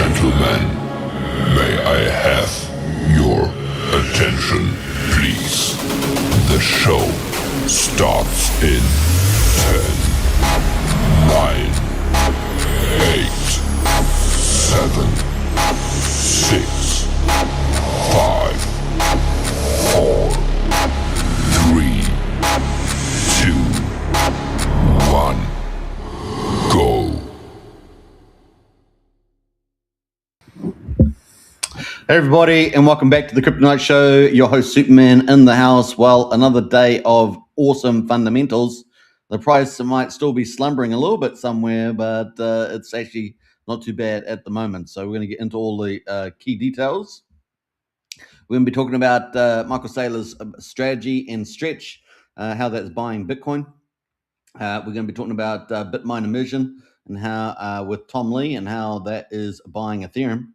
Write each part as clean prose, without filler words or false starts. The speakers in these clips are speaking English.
Gentlemen, may I have your attention, please? The show starts in 10, 9, 8, 7, 6, 5, 4, 3, 2, 1, go. Hey everybody, and welcome back to the Crypto Night Show. Your host Superman in the house. Well, another day of awesome fundamentals. The price might still be slumbering a little bit somewhere, but it's actually not too bad at the moment. So we're going to get into all the key details. We're going to be talking about Michael Saylor's strategy and stretch, how that's buying Bitcoin. We're going to be talking about Bitmine immersion and how with Tom Lee and how that is buying Ethereum.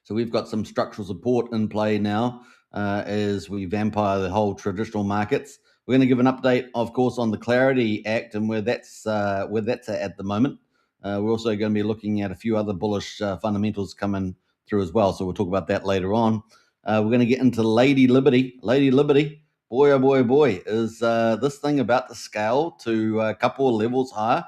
So we've got some structural support in play now as we vampire the whole traditional markets. We're going to give an update, of course, on the Clarity Act and where that's at the moment. We're also going to be looking at a few other bullish fundamentals coming through as well. So we'll talk about that later on. We're going to get into Lady Liberty. Lady Liberty, boy, oh boy, oh boy, is this thing about to scale to a couple of levels higher.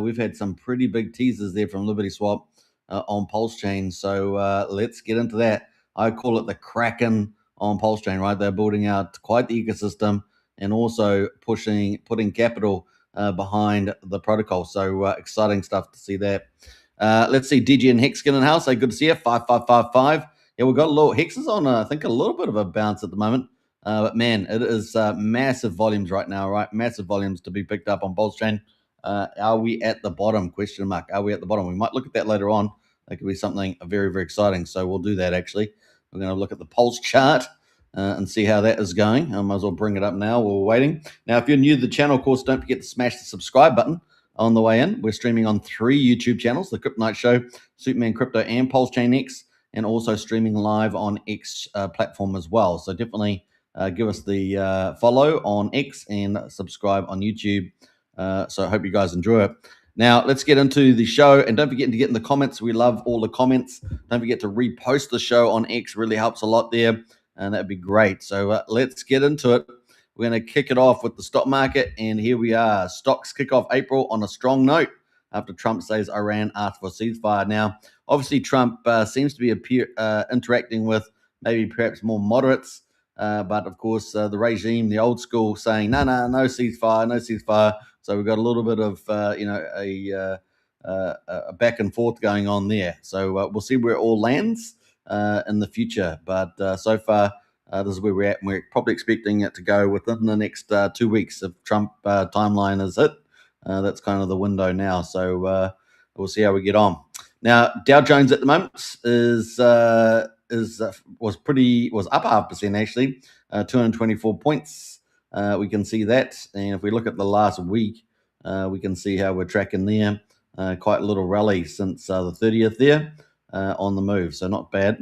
We've had some pretty big teasers there from LibertySwap on Pulse Chain. So let's get into that. I call it the Kraken on Pulse Chain, right? They're building out quite the ecosystem and also putting capital behind the protocol. So exciting stuff to see that. Let's see DG and Hexkin in house. Hey, good to see you. 5555. Yeah, we've got a little Hexes on, I think, a little bit of a bounce at the moment. But man, it is massive volumes right now, right? Massive volumes to be picked up on Pulse Chain. Are we at the bottom? Question mark. Are we at the bottom? We might look at that later on. That could be something very, very exciting. So we'll do that actually. We're going to look at the Pulse chart and see how that is going. I might as well bring it up now while we're waiting. Now, if you're new to the channel, of course, don't forget to smash the subscribe button on the way in. We're streaming on 3 YouTube channels, The Crypto Night Show, Superman Crypto, and Pulse Chain X, and also streaming live on X platform as well. So definitely give us the follow on X and subscribe on YouTube. So I hope you guys enjoy it. Now, let's get into the show. And don't forget to get in the comments. We love all the comments. Don't forget to repost the show on X. Really helps a lot there. And that'd be great. So let's get into it. We're going to kick it off with the stock market. And here we are. Stocks kick off April on a strong note after Trump says Iran asked for a ceasefire. Now, obviously, Trump seems to be interacting with maybe perhaps more moderates. But, of course, the regime, the old school, saying, no ceasefire, no ceasefire. So we've got a little bit of, a back and forth going on there. So we'll see where it all lands in the future. But so far, this is where we're at. And we're probably expecting it to go within the next 2 weeks if Trump timeline is hit. That's kind of the window now. So we'll see how we get on. Now, Dow Jones at the moment was up 0.5% actually, 224 points. We can see that, and if we look at the last week, we can see how we're tracking there. Quite a little rally since the 30th there on the move, so not bad.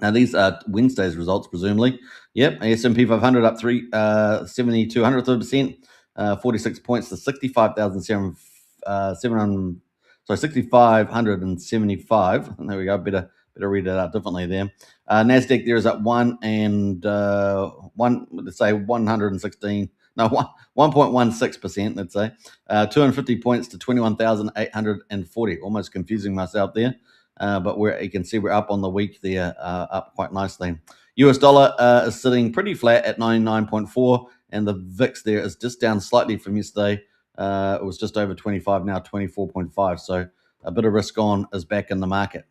Now these are Wednesday's results, presumably. Yep, S&P 500 up 0.72%, 46 points to 6,575. And there we go. Better read it out differently there. Nasdaq there is at 1.16%. Let's say 250 points to 21,840. Almost confusing myself there, but you can see we're up on the week there, up quite nicely. US dollar is sitting pretty flat at 99.4, and the VIX there is just down slightly from yesterday. It was just over 25, now 24.5. So a bit of risk on is back in the market.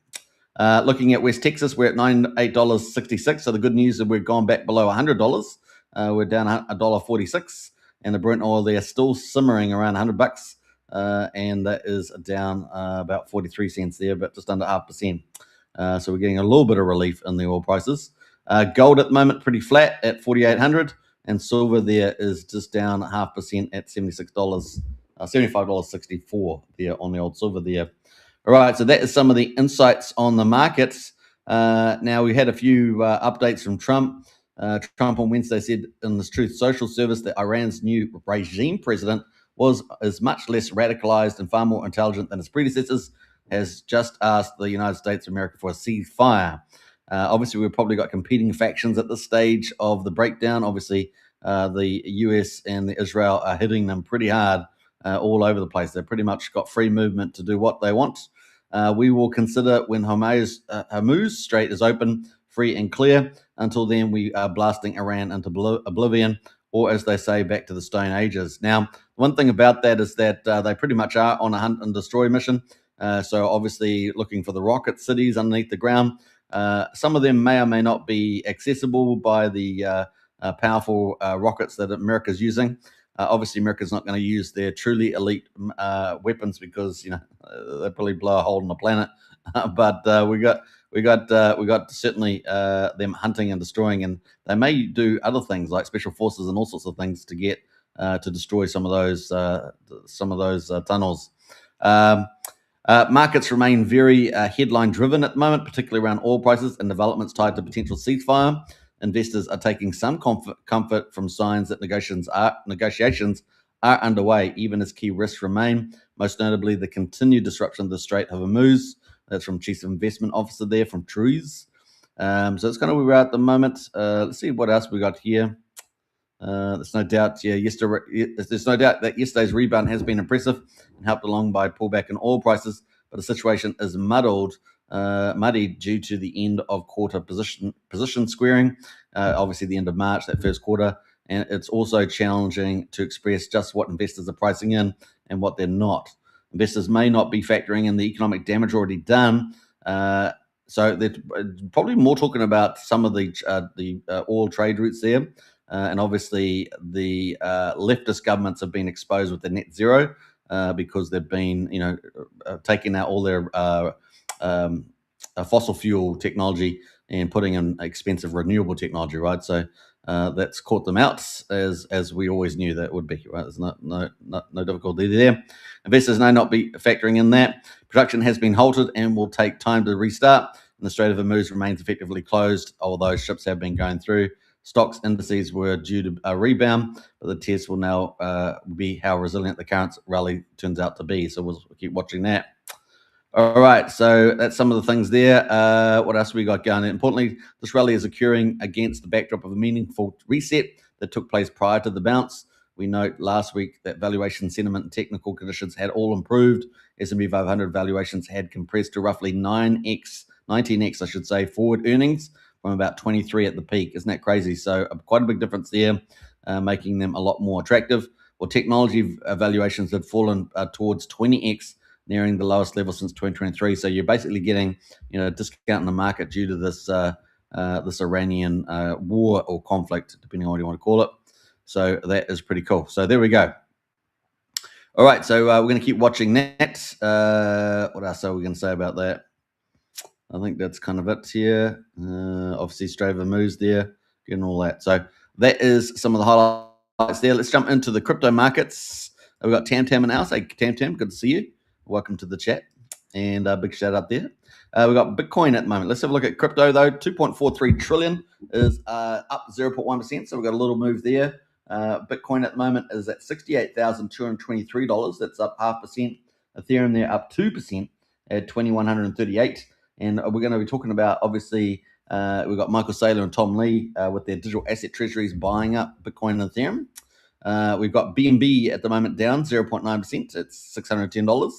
Looking at West Texas, we're at $8.66. So the good news is we've gone back below $100. We're down $1.46, and the Brent oil there still simmering around $100, and that is down about 43 cents there, but just under 0.5%. So we're getting a little bit of relief in the oil prices. Gold at the moment pretty flat at 4,800, and silver there is just down 0.5% at $75.64 there on the old silver there. All right, so that is some of the insights on the markets. Now, we had a few updates from Trump. Trump on Wednesday said in this Truth Social service that Iran's new regime president is much less radicalized and far more intelligent than his predecessors. has just asked the United States of America for a ceasefire. Obviously, we've probably got competing factions at this stage of the breakdown. Obviously, the US and the Israel are hitting them pretty hard all over the place. They've pretty much got free movement to do what they want. We will consider when Hormuz Strait is open, free and clear. Until then, we are blasting Iran into oblivion, or as they say, back to the Stone Ages. Now, one thing about that is that they pretty much are on a hunt and destroy mission. So obviously looking for the rocket cities underneath the ground. Some of them may or may not be accessible by the powerful rockets that America's using. Obviously, America's not going to use their truly elite weapons because they probably blow a hole in the planet. But we got certainly them hunting and destroying, and they may do other things like special forces and all sorts of things to get to destroy some of those tunnels. Markets remain very headline driven at the moment, particularly around oil prices and developments tied to potential ceasefire. Investors are taking some comfort from signs that negotiations are underway, even as key risks remain, most notably the continued disruption of the Strait of Hormuz. That's from Chief Investment Officer there from Trues. So it's kind of where we're at the moment. Let's see what else we got here. There's no doubt that yesterday's rebound has been impressive and helped along by pullback in oil prices, but the situation is muddied due to the end of quarter position squaring, obviously the end of March, that first quarter, and it's also challenging to express just what investors are pricing in and what they're not. Investors may not be factoring in the economic damage already done, so they're probably more talking about some of the oil trade routes there. And obviously, the leftist governments have been exposed with the net zero because they've been, taking out all their fossil fuel technology and putting in expensive renewable technology, right? So that's caught them out, as we always knew that would be, right? There's no difficulty there. Investors may not be factoring in that. Production has been halted and will take time to restart. And the Strait of Hormuz remains effectively closed, although ships have been going through. Stocks indices were due to rebound, but the test will now be how resilient the current rally turns out to be. So we'll keep watching that. All right, so that's some of the things there. What else we got going? Importantly, this rally is occurring against the backdrop of a meaningful reset that took place prior to the bounce. We note last week that valuation sentiment and technical conditions had all improved. S&P 500 valuations had compressed to roughly 19x, I should say, forward earnings from about 23 at the peak. Isn't that crazy? So quite a big difference there, making them a lot more attractive. Well, technology valuations have fallen towards 20x, nearing the lowest level since 2023. So you're basically getting, a discount in the market due to this this Iranian war or conflict, depending on what you want to call it. So that is pretty cool. So there we go. All right, so we're going to keep watching that. What else are we going to say about that? I think that's kind of it here. Obviously, Strait of Hormuz there, getting all that. So that is some of the highlights there. Let's jump into the crypto markets. We've got Tam in the house. Hey, Tam, good to see you. Welcome to the chat. And a big shout out there. We've got Bitcoin at the moment. Let's have a look at crypto, though. 2.43 trillion is up 0.1%. So we've got a little move there. Bitcoin at the moment is at $68,223. That's up 0.5%. Ethereum there up 2% at 2,138. And we're going to be talking about, obviously, we've got Michael Saylor and Tom Lee with their digital asset treasuries buying up Bitcoin and Ethereum. We've got BNB at the moment down 0.9%. It's $610.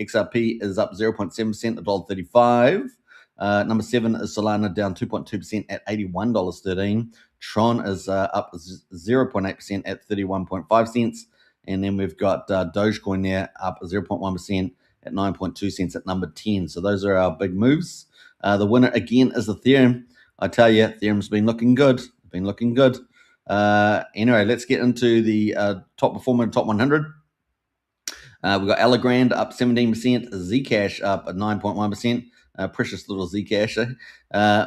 XRP is up 0.7% at $1.35. Number 7 is Solana down 2.2% at $81.13. Tron is up 0.8% at 31.5 cents. And then we've got Dogecoin there up 0.1% at 9.2 cents at number 10. So those are our big moves. The winner again is Ethereum. I tell you, Ethereum's been looking good. Anyway, let's get into the top performer, top 100. We've got Allegrand up 17%, Zcash up 9.1%. Precious little Zcash.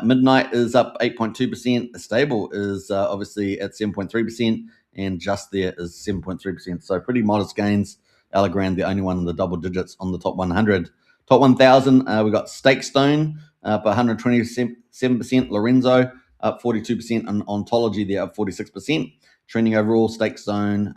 Midnight is up 8.2%. Stable is obviously at 7.3%, and Just There is 7.3%. So pretty modest gains. Allegrand, the only one in the double digits on the top 100. Top 1,000, we've got Stakestone up 127%. Lorenzo up 42%. And Ontology, they're up 46%. Trending overall, Stakestone,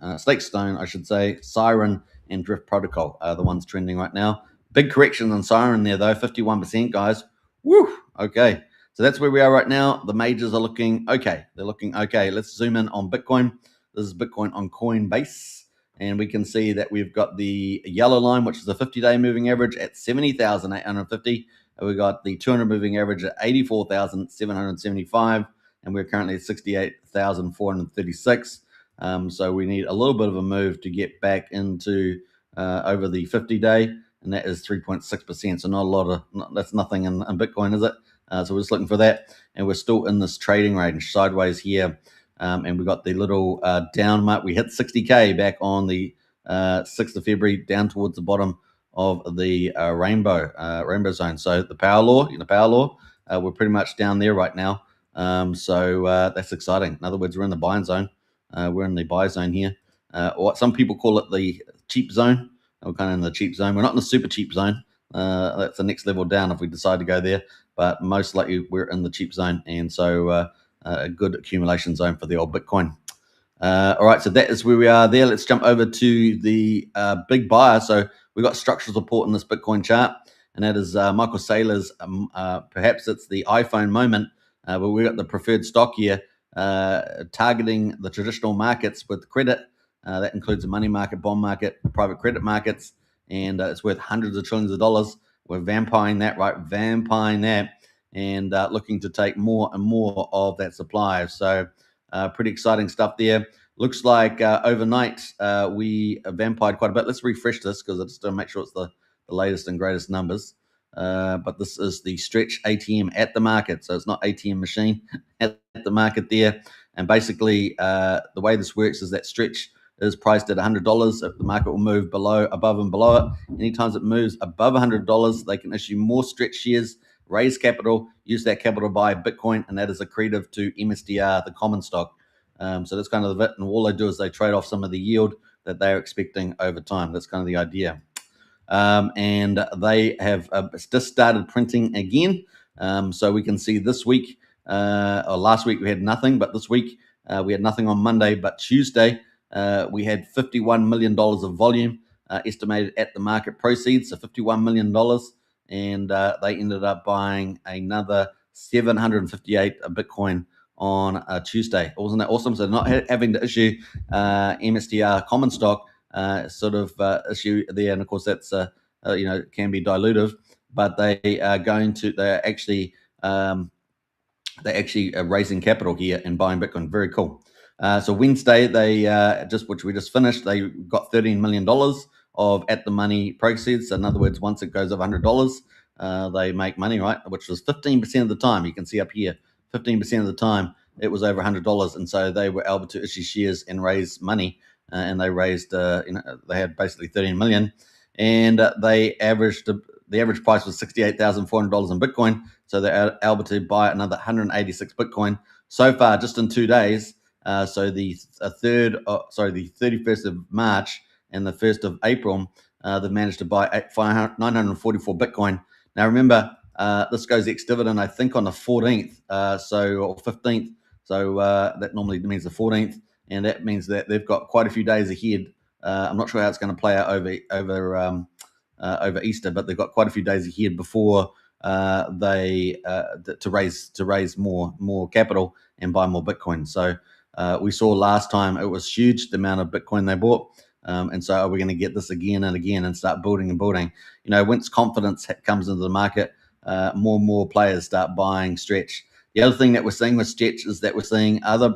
I should say, Siren, and Drift Protocol are the ones trending right now. Big correction on Siren there though, 51%, guys. Woo! Okay, so that's where we are right now. The majors are looking okay. They're looking okay. Let's zoom in on Bitcoin. This is Bitcoin on Coinbase, and we can see that we've got the yellow line, which is the 50-day moving average at 70,850. We got the 200 moving average at 84,775, and we're currently at 68,436. So we need a little bit of a move to get back into over the 50-day, and that is 3.6%. So not a lot of, that's nothing in Bitcoin, is it? So we're just looking for that, and we're still in this trading range sideways here. And we got the little down mark. We hit 60K back on the 6th of February, down towards the bottom of the rainbow zone. So the power law, we're pretty much down there right now. So that's exciting. In other words, we're in the buying zone. We're in the buy zone here. Or some people call it the cheap zone. We're kind of in the cheap zone. We're not in the super cheap zone. That's the next level down if we decide to go there. But most likely we're in the cheap zone. And so a good accumulation zone for the old Bitcoin. All right, so that is where we are there. Let's jump over to the big buyer. So we've got structural support in this Bitcoin chart, and that is Michael Saylor's, perhaps it's the iPhone moment, but we've got the preferred stock here targeting the traditional markets with credit. That includes the money market, bond market, private credit markets, and it's worth hundreds of trillions of dollars. We're vampiring that, right? Vampiring that, and looking to take more and more of that supply. So pretty exciting stuff there. Looks like overnight we vampired quite a bit. Let's refresh this because I just want to make sure it's the latest and greatest numbers. But this is the stretch ATM at the market. So it's not ATM machine at the market there. And basically the way this works is that stretch is priced at $100. If the market will move above and below it, anytime it moves above $100, they can issue more stretch shares, raise capital, use that capital to buy Bitcoin, and that is accretive to MSTR, the common stock. So that's kind of the bit, and all they do is they trade off some of the yield that they're expecting over time. That's kind of the idea. And they have just started printing again. So we can see this week, or last week we had nothing, but this week we had nothing on Monday, but Tuesday we had $51 million of volume estimated at the market proceeds, so $51 million. And they ended up buying another 758 Bitcoin on Tuesday. Wasn't that awesome? So not having to issue MSTR common stock issue there, and of course that's can be dilutive, but they are actually raising capital here and buying Bitcoin. Very cool. So Wednesday they which we just finished, they got $13 million of at the money proceeds. So in other words, once it goes over $100, they make money, right? Which was 15% of the time. You can see up here, 15% of the time it was over $100, and so they were able to issue shares and raise money. And they raised, they had basically 13 million, and the average price was $68,400 in Bitcoin. So they're able to buy another 186 Bitcoin so far, just in 2 days. So the 31st of March and the 1st of April, they've managed to buy 944 Bitcoin. Now remember, this goes ex-dividend, I think, on the 14th, or 15th. So that normally means the 14th. And that means that they've got quite a few days ahead. I'm not sure how it's going to play out over Easter, but they've got quite a few days ahead before to raise more capital and buy more Bitcoin. So we saw last time it was huge, the amount of Bitcoin they bought. And so are we going to get this again and again and start building and building? Once confidence comes into the market, more and more players start buying stretch. The other thing that we're seeing with stretch is that we're seeing other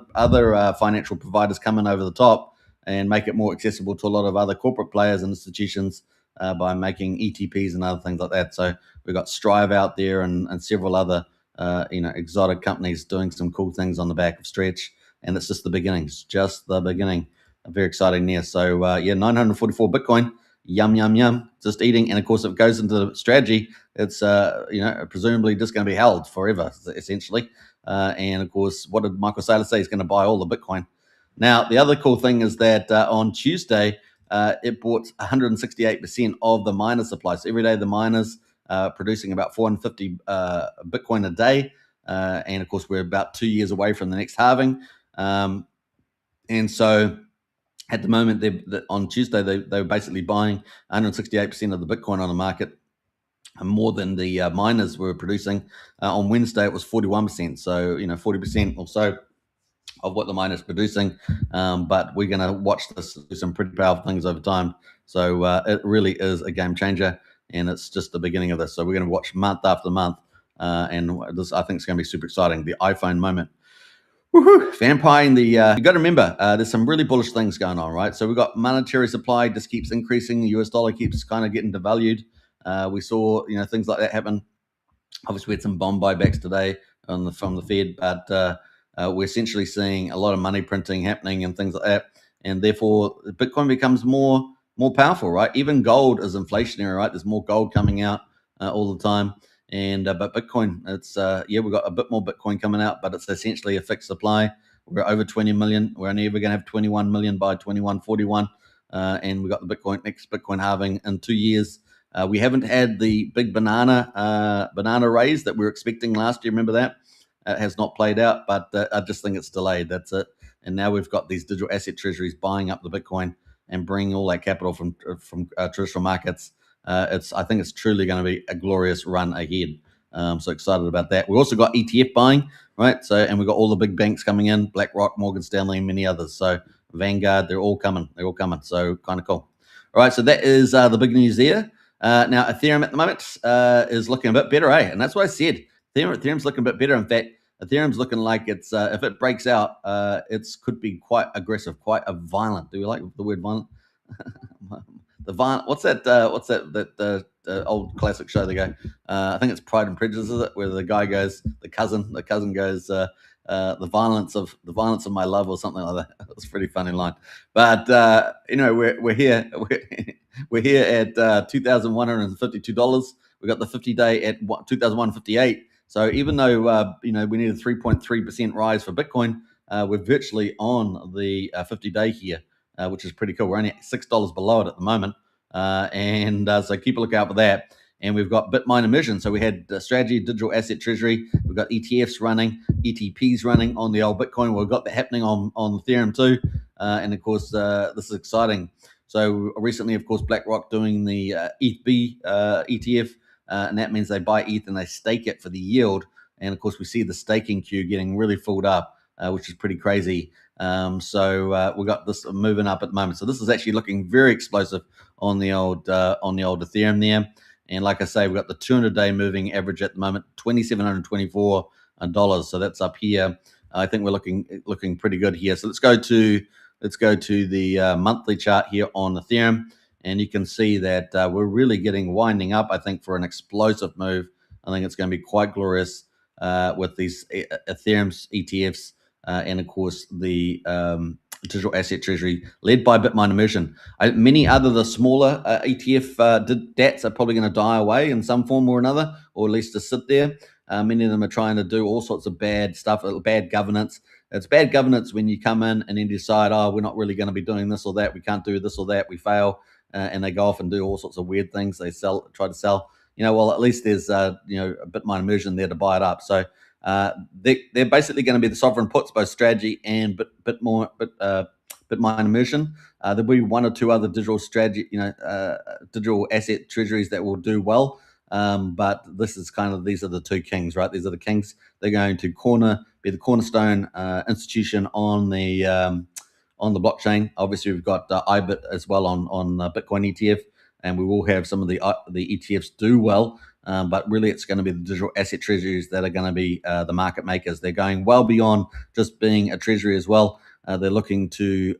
financial providers come in over the top and make it more accessible to a lot of other corporate players and institutions by making ETPs and other things like that. So we've got Strive out there and several other exotic companies doing some cool things on the back of stretch, and it's just the beginning. It's just the beginning. Very exciting there. So 944 Bitcoin. Yum, yum, yum. Just eating. And of course, if it goes into the strategy, it's presumably just going to be held forever, essentially. And of course, what did Michael Saylor say? He's going to buy all the Bitcoin. Now, the other cool thing is that on Tuesday, it bought 168% of the miner supply. So every day the miners producing about 450 Bitcoin a day. And of course, we're about 2 years away from the next halving. And so at the moment, on Tuesday, they were basically buying 168% of the Bitcoin on the market more than the miners were producing. On Wednesday, it was 41%. So, 40% or so of what the miner's producing. But we're going to watch this do some pretty powerful things over time. So it really is a game changer, and it's just the beginning of this. So we're going to watch month after month, and this I think is going to be super exciting. The iPhone moment. Woohoo! Vampiring the. You got to remember, there's some really bullish things going on, right? So we've got monetary supply just keeps increasing. The US dollar keeps kind of getting devalued. We saw, things like that happen. Obviously, we had some bond buybacks today from the Fed, but we're essentially seeing a lot of money printing happening and things like that, and therefore Bitcoin becomes more powerful, right? Even gold is inflationary, right? There's more gold coming out all the time, and but Bitcoin, it's we've got a bit more Bitcoin coming out, but it's essentially a fixed supply. We're over 20 million. We're only ever going to have 21 million by 2141, and we got the next Bitcoin halving in 2 years. We haven't had the big banana raise that we were expecting last year. Remember that? It has not played out, but I just think it's delayed. That's it. And now we've got these digital asset treasuries buying up the Bitcoin and bringing all that capital from traditional markets. I think it's truly going to be a glorious run ahead. So excited about that. We also got ETF buying, right? So, and we've got all the big banks coming in: BlackRock, Morgan Stanley, and many others. So Vanguard, they're all coming. So kind of cool. All right, so that is the big news there. Now, Ethereum at the moment is looking a bit better, and that's what I said. Ethereum's looking a bit better. In fact, Ethereum's looking like it's if it breaks out, it could be quite aggressive, quite a violent. Do you like the word violent? The violent. What's that old classic show they go? I think it's Pride and Prejudice, is it? Where the guy goes, the cousin goes, the violence of my love, or something like that. It was a pretty funny line. But we're here. We're here at $2,152. We got the 50-day at $2,158. So even though we need a 3.3% rise for Bitcoin, we're virtually on the 50-day here, which is pretty cool. We're only $6 below it at the moment, so keep a look out for that. And we've got Bitmine emission. So we had strategy, digital asset treasury. We've got ETFs running, ETPs running on the old Bitcoin. We've got that happening on Ethereum too. And of course, this is exciting. So recently, of course, BlackRock doing the ETH ETF, and that means they buy ETH and they stake it for the yield. And of course, we see the staking queue getting really filled up, which is pretty crazy. So we've got this moving up at the moment. So this is actually looking very explosive on the old Ethereum there. And like I say, we've got the 200-day moving average at the moment, $2,724. So that's up here. I think we're looking pretty good here. So let's go to the monthly chart here on Ethereum, and you can see that we're really winding up, I think, for an explosive move. I think it's going to be quite glorious with these Ethereum's ETFs, and of course the digital asset treasury led by Bitmine immersion. Many other the smaller ETF DATs are probably going to die away in some form or another, or at least to sit there. Many of them are trying to do all sorts of bad stuff, bad governance. It's bad governance when you come in and then decide, we're not really going to be doing this or that. We can't do this or that. We fail, and they go off and do all sorts of weird ththings. They try to sell. Well, at least there's a Bitmine immersion there to buy it up. So they're basically going to be the sovereign puts, both strategy and Bitmine immersion. There'll be one or two other digital strategy, digital asset treasuries that will do well. But this is these are the two kings, right? These are the kings. They're going to be the cornerstone institution on the blockchain. Obviously, we've got IBIT as well on Bitcoin ETF, and we will have some of the ETFs do well. But really, it's going to be the digital asset treasuries that are going to be the market makers. They're going well beyond just being a treasury as well. They're looking to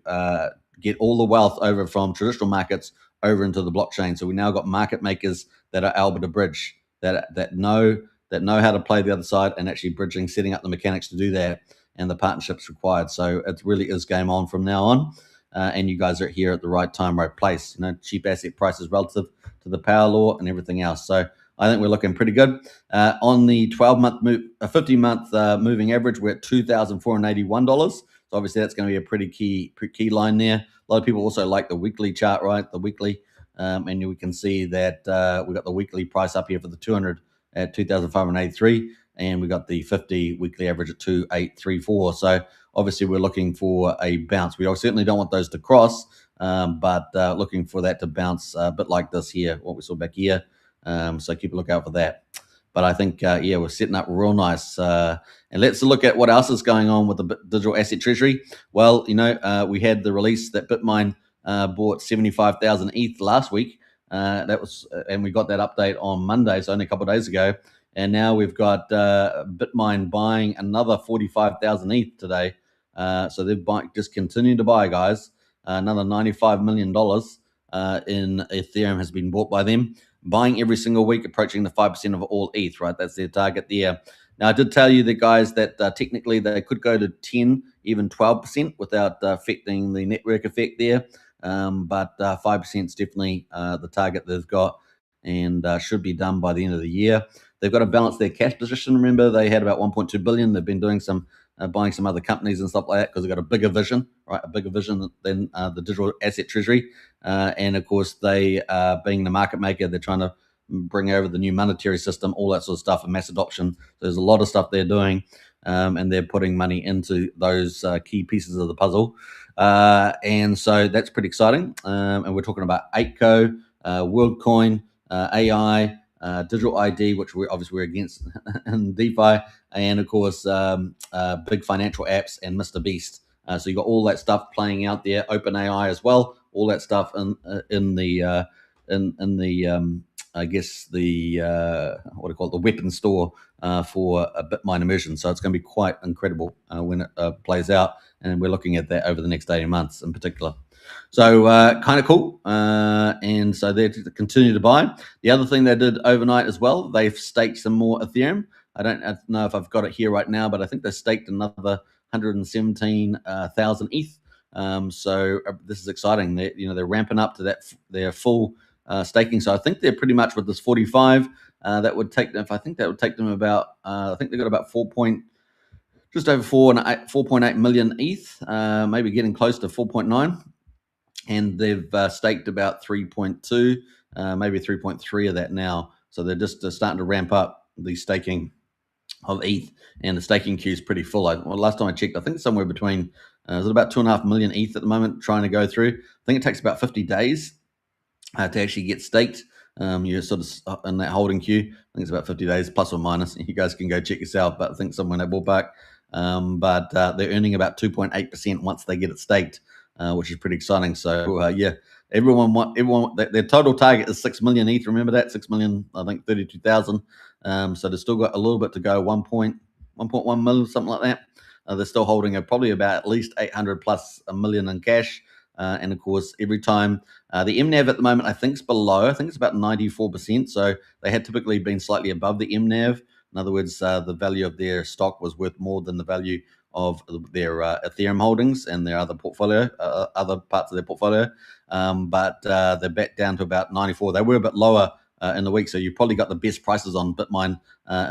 get all the wealth over from traditional markets over into the blockchain. So we now got market makers that are able to bridge, that know how to play the other side, and actually bridging, setting up the mechanics to do that, and the partnerships required. So it really is game on from now on. And you guys are here at the right time, right place. Cheap asset prices relative to the power law and everything else. So I think we're looking pretty good. On the 12-month 50-month moving average, we're at $2,481. So obviously that's going to be a pretty key line there. A lot of people also like the weekly chart, right? The weekly, and we can see that we got the weekly price up here for the 200 at 2,583, and we got the 50 weekly average at 2,834. So obviously we're looking for a bounce. We certainly don't want those to cross, but looking for that to bounce a bit like this here, what we saw back here. So keep a lookout for that. But I think, we're setting up real nice. And let's look at what else is going on with the digital asset treasury. Well, we had the release that Bitmine bought 75,000 ETH last week. And we got that update on Monday, so only a couple of days ago. And now we've got Bitmine buying another 45,000 ETH today. So they've just continued to buy, guys. Another $95 million in Ethereum has been bought by them, buying every single week, approaching the 5% of all ETH, right? That's their target there. Now, I did tell you, the guys, that technically they could go to 10, even 12% without affecting the network effect there. But 5% is definitely the target they've got, and should be done by the end of the year. They've got to balance their cash position. Remember, they had about 1.2 billion. They've been doing some buying some other companies and stuff like that because they've got a bigger vision, right? A bigger vision than the digital asset treasury. And of course, they, being the market maker, they're trying to bring over the new monetary system, all that sort of stuff, and mass adoption. So there's a lot of stuff they're doing, and they're putting money into those key pieces of the puzzle. And so that's pretty exciting. And we're talking about ALGO, WorldCoin, AI, digital ID, which we're against in DeFi, and of course big financial apps and Mr. Beast. So you got all that stuff playing out there. OpenAI as well. All that stuff in the I guess the what do you call it, the weapon store for a Bitmine immersion. So it's going to be quite incredible when it plays out, and we're looking at that over the next 18 months in particular. So kind of cool. And so they continue to buy. The other thing they did overnight as well, they've staked some more Ethereum. I don't know if I've got it here right now, but I think they staked another 117,000 ETH. So this is exciting. They're ramping up to their full staking. So I think they're pretty much with this 45. That would take them. I think that would take them about. I think they've got about just over 4.8 million ETH, maybe getting close to 4.9. And they've staked about 3.2, maybe 3.3 of that now. So they're just starting to ramp up the staking of ETH, and the staking queue is pretty full. Last time I checked, I think somewhere between, is it about 2.5 million ETH at the moment trying to go through. I think it takes about 50 days to actually get staked. You're sort of in that holding queue. I think it's about 50 days, plus or minus. You guys can go check yourself, but I think somewhere in that ballpark. But they're earning about 2.8% once they get it staked, which is pretty exciting. So everyone, their total target is 6 million ETH. Remember that, 6 million, I think 32,000. So they've still got a little bit to go, 1.1 million, something like that. They're still holding probably about at least 800 plus a million in cash. And of course, every time the MNAV at the moment, I think, is below. I think it's about 94%. So they had typically been slightly above the MNAV. In other words, the value of their stock was worth more than the value of their Ethereum holdings and their other portfolio, other parts of their portfolio. But they're back down to about 94. They were a bit lower in the week, so you probably got the best prices on Bitmine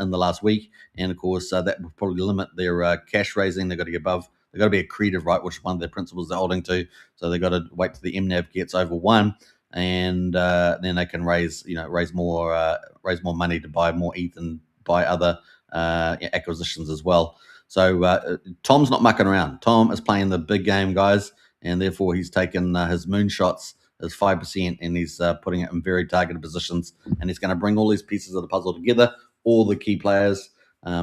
in the last week. And of course, that will probably limit their cash raising. They've got to get above. They've got to be accretive, right? Which is one of their principles they're holding to. So they've got to wait till the MNAV gets over 1, and then they can raise more money to buy more ETH and buy other acquisitions as well. So Tom's not mucking around. Tom is playing the big game, guys, and therefore he's taken his moonshots as 5%, and he's putting it in very targeted positions, and he's going to bring all these pieces of the puzzle together. All the key players,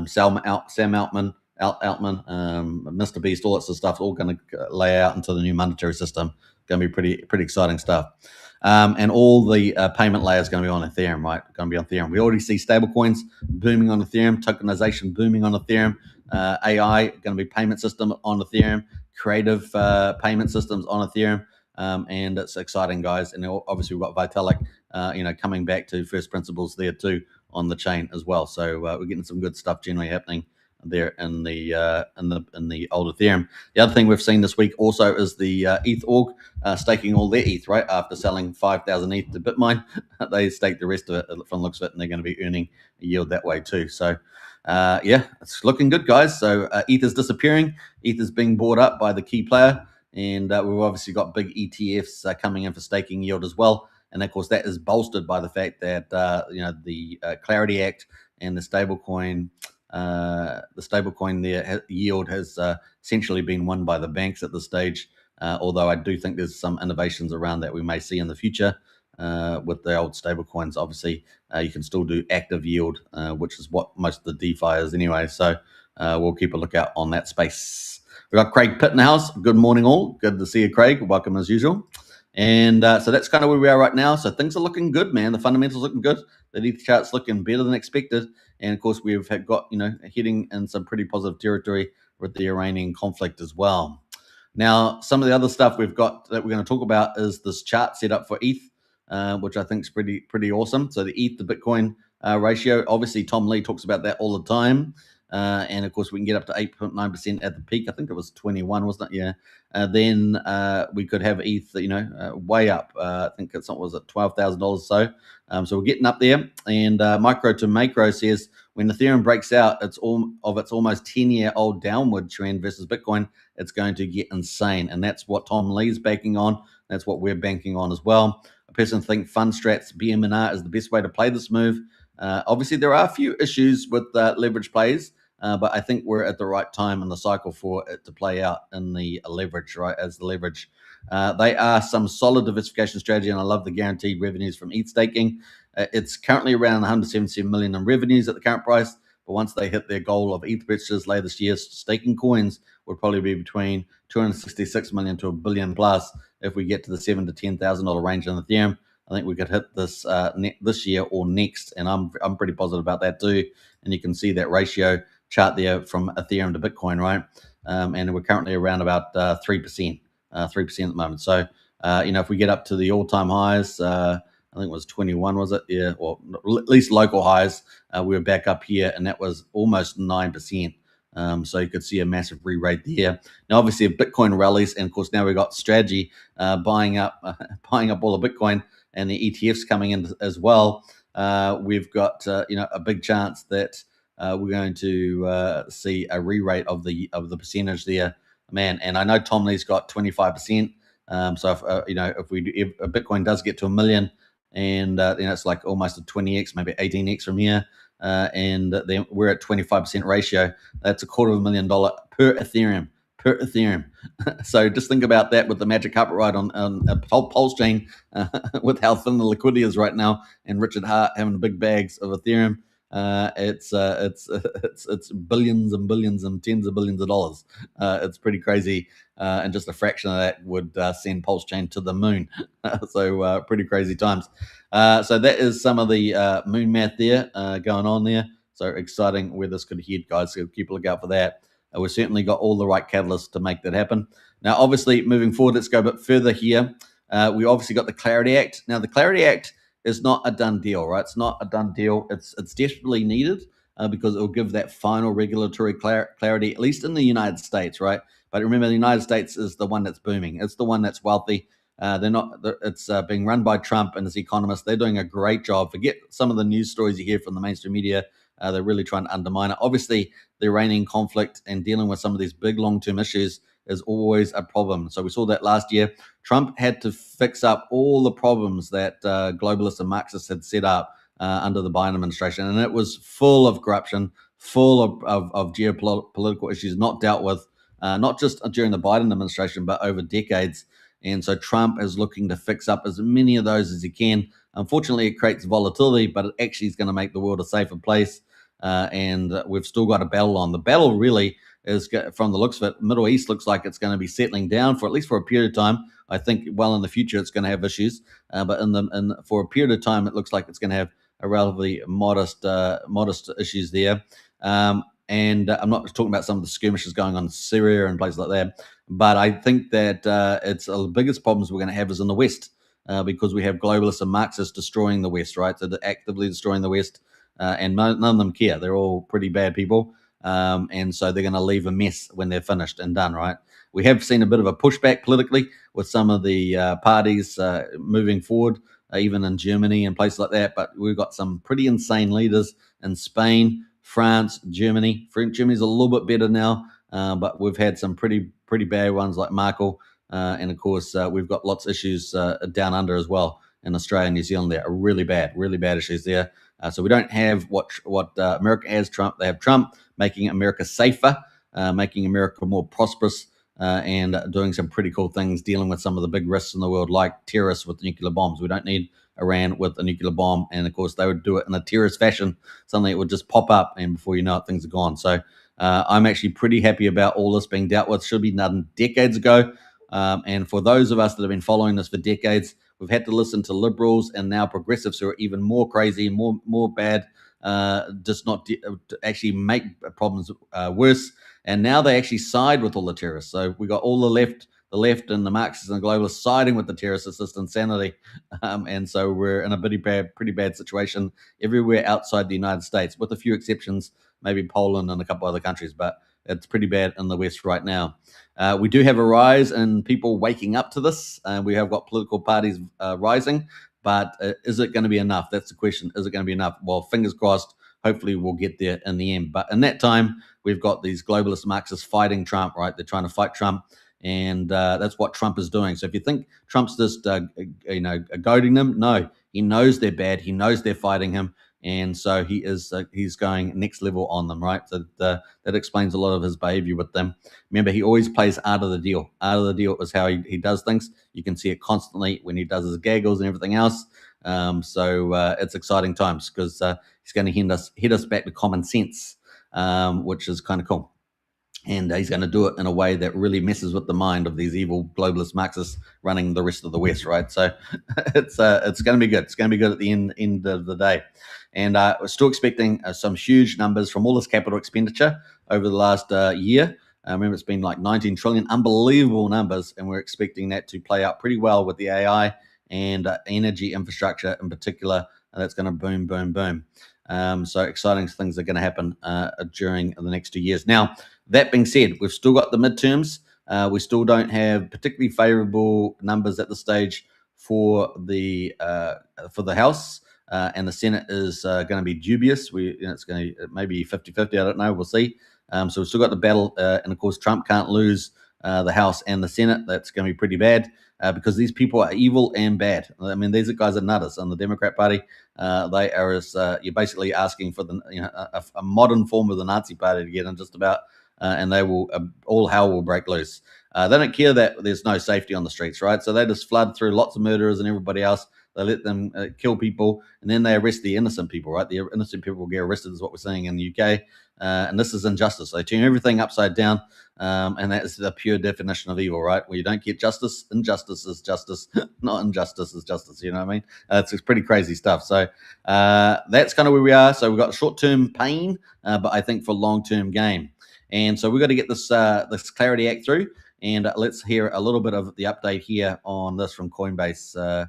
Sam Altman, Mr. Beast, all that sort of stuff, all going to lay out into the new monetary system. Going to be pretty exciting stuff. And all the payment layers going to be on Ethereum, right? Going to be on Ethereum. We already see stablecoins booming on Ethereum, tokenization booming on Ethereum, AI going to be payment system on Ethereum, creative payment systems on Ethereum, and it's exciting, guys. And obviously we've got Vitalik, coming back to first principles there too on the chain as well. So we're getting some good stuff generally happening there in the old Ethereum. The other thing we've seen this week also is the ETH org staking all their ETH, right? After selling 5,000 ETH to Bitmine, they staked the rest of it from the looks of it, and they're going to be earning a yield that way too. So it's looking good, guys. So ETH is disappearing. ETH is being bought up by the key player, and we've obviously got big ETFs coming in for staking yield as well. And of course, that is bolstered by the fact that the Clarity Act and the stablecoin there yield has essentially been won by the banks at this stage. Although I do think there's some innovations around that we may see in the future. with the old stable coins. Obviously, you can still do active yield, which is what most of the DeFi is anyway. So we'll keep a lookout on that space. We've got Craig Pitt in the house. Good morning, all. Good to see you, Craig. Welcome as usual. And so that's kind of where we are right now. So things are looking good, man. The fundamentals looking good. The ETH chart's looking better than expected. And of course, we've got, heading in some pretty positive territory with the Iranian conflict as well. Now, some of the other stuff we've got that we're going to talk about is this chart set up for ETH, which I think is pretty awesome. So the ETH to Bitcoin ratio, obviously Tom Lee talks about that all the time. And of course, we can get up to 8.9% at the peak. I think it was 21, wasn't it? Yeah. Then we could have ETH, way up. I think it's was it $12,000 or so. So we're getting up there. And Micro to Macro says when Ethereum breaks out its almost 10-year-old downward trend versus Bitcoin, it's going to get insane. And that's what Tom Lee's banking on. That's what we're banking on as well. I personally think FundStrat's BMNR is the best way to play this move. Obviously, there are a few issues with leverage plays. But I think we're at the right time in the cycle for it to play out in the leverage, right? As the leverage, they are some solid diversification strategy, and I love the guaranteed revenues from ETH staking. It's currently around 177 million in revenues at the current price, but once they hit their goal of ETH purchases later this year, staking coins would probably be between 266 million to $1 billion plus. If we get to the $7,000 to $10,000 range in Ethereum, I think we could hit this this year or next, and I'm pretty positive about that too. And you can see that ratio chart there from Ethereum to Bitcoin, right? And we're currently around about 3%, 3% at the moment. So, if we get up to the all-time highs, I think it was 21, was it? Yeah, or at least local highs. We were back up here, and that was almost 9%. So you could see a massive re-rate there. Now, obviously, if Bitcoin rallies, and of course now we've got strategy buying up all the Bitcoin and the ETFs coming in as well. We've got a big chance that we're going to see a re-rate of the percentage there, man. And I know Tom Lee's got 25%. So if Bitcoin does get to 1 million, and it's like almost a 20x, maybe 18x from here, and then we're at 25% ratio. That's $250,000 per Ethereum. So just think about that with the magic carpet ride on a Pulse chain, with how thin the liquidity is right now, and Richard Hart having big bags of Ethereum. It's billions and billions and tens of billions of dollars. It's pretty crazy, and just a fraction of that would send Pulse Chain to the moon. So pretty crazy times. So that is some of the moon math there going on there. So exciting where this could head, guys. So keep a lookout for that. We've certainly got all the right catalysts to make that happen. Now, obviously, moving forward, let's go a bit further here. We obviously got the Clarity Act. Now, the Clarity Act is not a done deal, right? It's not a done deal. It's desperately needed because it will give that final regulatory clarity, at least in the United States, right? But remember, the United States is the one that's booming. It's the one that's wealthy. It's being run by Trump and his economists. They're doing a great job. Forget some of the news stories you hear from the mainstream media. They're really trying to undermine it. Obviously, the Iranian conflict and dealing with some of these big long-term issues is always a problem. So we saw that last year. Trump had to fix up all the problems that globalists and Marxists had set up under the Biden administration. And it was full of corruption, full of geopolitical issues not dealt with, not just during the Biden administration, but over decades. And so Trump is looking to fix up as many of those as he can. Unfortunately, it creates volatility, but it actually is going to make the world a safer place. And we've still got a battle on. The battle really is, from the looks of it, Middle East looks like it's going to be settling down for at least for a period of time. I think well in the future it's going to have issues, but for a period of time it looks like it's going to have a relatively modest issues there. And I'm not talking about some of the skirmishes going on in Syria and places like that, but I think that it's the biggest problems we're going to have is in the West, because we have globalists and Marxists destroying the West, right? So they're actively destroying the West. And none of them care. They're all pretty bad people. And so they're going to leave a mess when they're finished and done, right? We have seen a bit of a pushback politically with some of the parties moving forward, even in Germany and places like that. But we've got some pretty insane leaders in Spain, France, Germany. Germany's a little bit better now, but we've had some pretty bad ones like Merkel. And of course, we've got lots of issues down under as well in Australia and New Zealand. There are really bad issues there. So we don't have what America has. Trump. They have Trump making America safer, making America more prosperous, and doing some pretty cool things, dealing with some of the big risks in the world, like terrorists with nuclear bombs. We don't need Iran with a nuclear bomb, and of course they would do it in a terrorist fashion. Suddenly it would just pop up, and before you know it, things are gone. So I'm actually pretty happy about all this being dealt with. Should be done decades ago. And for those of us that have been following this for decades, we've had to listen to liberals and now progressives who are even more crazy, more bad, just not to actually make problems worse. And now they actually side with all the terrorists. So we got all the left and the Marxists and the globalists siding with the terrorists. It's just insanity. And so we're in a pretty bad situation everywhere outside the United States, with a few exceptions, maybe Poland and a couple other countries, but it's pretty bad in the West right now. We do have a rise in people waking up to this. We have got political parties rising, but is it going to be enough? That's the question. Is it going to be enough? Well, fingers crossed. Hopefully we'll get there in the end. But in that time, we've got these globalist Marxists fighting Trump, right? They're trying to fight Trump. And that's what Trump is doing. So if you think Trump's just, goading them, no, he knows they're bad. He knows they're fighting him. And so he's going next level on them, right? So that explains a lot of his behavior with them. Remember, he always plays out of the deal. Out of the deal is how he does things. You can see it constantly when he does his gaggles and everything else. So it's exciting times because he's going to head us back to common sense, which is kind of cool. And he's going to do it in a way that really messes with the mind of these evil globalist Marxists running the rest of the West, right? So it's going to be good. It's going to be good at the end of the day. And we're still expecting some huge numbers from all this capital expenditure over the last year. Remember, it's been like 19 trillion, unbelievable numbers, and we're expecting that to play out pretty well with the AI and energy infrastructure in particular. That's going to boom, boom, boom. So exciting things are going to happen during the next 2 years. Now, that being said, we've still got the midterms. We still don't have particularly favorable numbers at this stage for the House, and the Senate is going to be dubious. It's going to maybe 50-50. I don't know. We'll see. So we've still got the battle, and of course, Trump can't lose the House and the Senate. That's going to be pretty bad because these people are evil and bad. I mean, these guys are nutters. On the Democrat Party, they are you're basically asking for a modern form of the Nazi Party to get in just about. And they will all hell will break loose. They don't care that there's no safety on the streets, right? So they just flood through lots of murderers and everybody else. They let them kill people, and then they arrest the innocent people, right? The innocent people will get arrested, is what we're seeing in the UK. And this is injustice. They turn everything upside down, and that is the pure definition of evil, right? Where you don't get justice, injustice is justice, not injustice is justice. You know what I mean? It's pretty crazy stuff. So that's kind of where we are. So we've got short-term pain, but I think for long-term gain. And so we've got to get this Clarity Act through. And let's hear a little bit of the update here on this from Coinbase.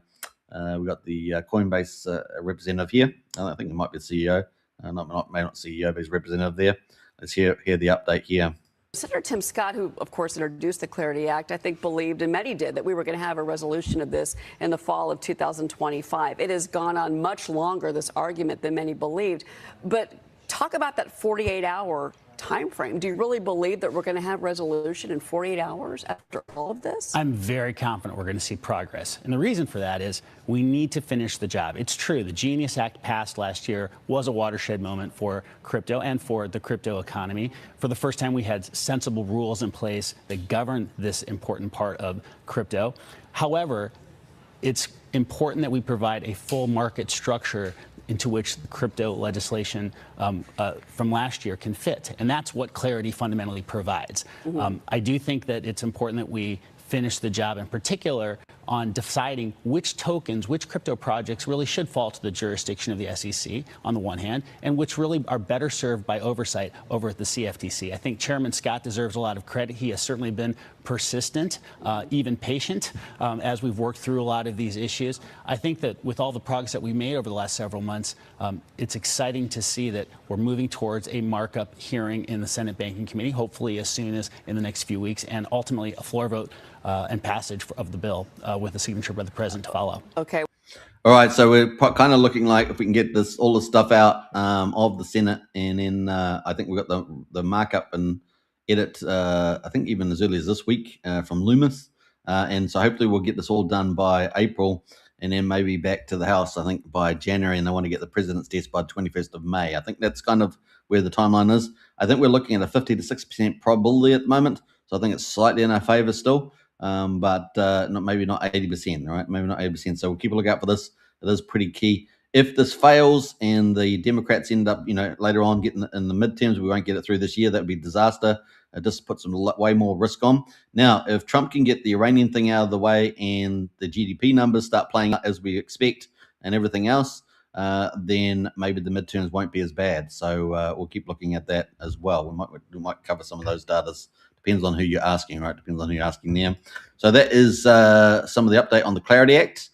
We've got the Coinbase representative here. I think it might be the CEO. Not CEO, but he's representative there. Let's hear the update here. Senator Tim Scott, who, of course, introduced the Clarity Act, I think believed, and many did, that we were going to have a resolution of this in the fall of 2025. It has gone on much longer, this argument, than many believed. But talk about that 48-hour time frame. Do you really believe that we're going to have resolution in 48 hours after all of this? I'm very confident we're going to see progress. And the reason for that is we need to finish the job. It's true. The Genius Act passed last year was a watershed moment for crypto and for the crypto economy. For the first time, we had sensible rules in place that govern this important part of crypto. However, it's important that we provide a full market structure into which the crypto legislation from last year can fit. And that's what Clarity fundamentally provides. I do think that it's important that we finish the job, in particular on deciding which tokens, which crypto projects really should fall to the jurisdiction of the SEC on the one hand, and which really are better served by oversight over at the CFTC. I think Chairman Scott deserves a lot of credit. He has certainly been persistent, even patient, as we've worked through a lot of these issues. I think that with all the progress that we made over the last several months, it's exciting to see that we're moving towards a markup hearing in the Senate Banking Committee, hopefully as soon as in the next few weeks, and ultimately a floor vote and passage of the bill with a signature by the president to follow. Okay. All right, so we're kind of looking like if we can get all this stuff out of the Senate, and then I think we've got the markup and edit, I think even as early as this week from Loomis. And so hopefully we'll get this all done by April, and then maybe back to the House, I think, by January, and they want to get the president's desk by 21st of May. I think that's kind of where the timeline is. I think we're looking at a 50 to 60% probability at the moment, so I think it's slightly in our favor still. But maybe not 80%, right? Maybe not 80%. So we'll keep a lookout for this. It is pretty key. If this fails and the Democrats end up, later on getting in the midterms, we won't get it through this year. That would be disaster. It just puts some way more risk on. Now, if Trump can get the Iranian thing out of the way and the GDP numbers start playing out as we expect and everything else, then maybe the midterms won't be as bad. So we'll keep looking at that as well. We might cover some of those data. Depends on who you're asking, right? Depends on who you're asking them. So that is some of the update on the Clarity Act.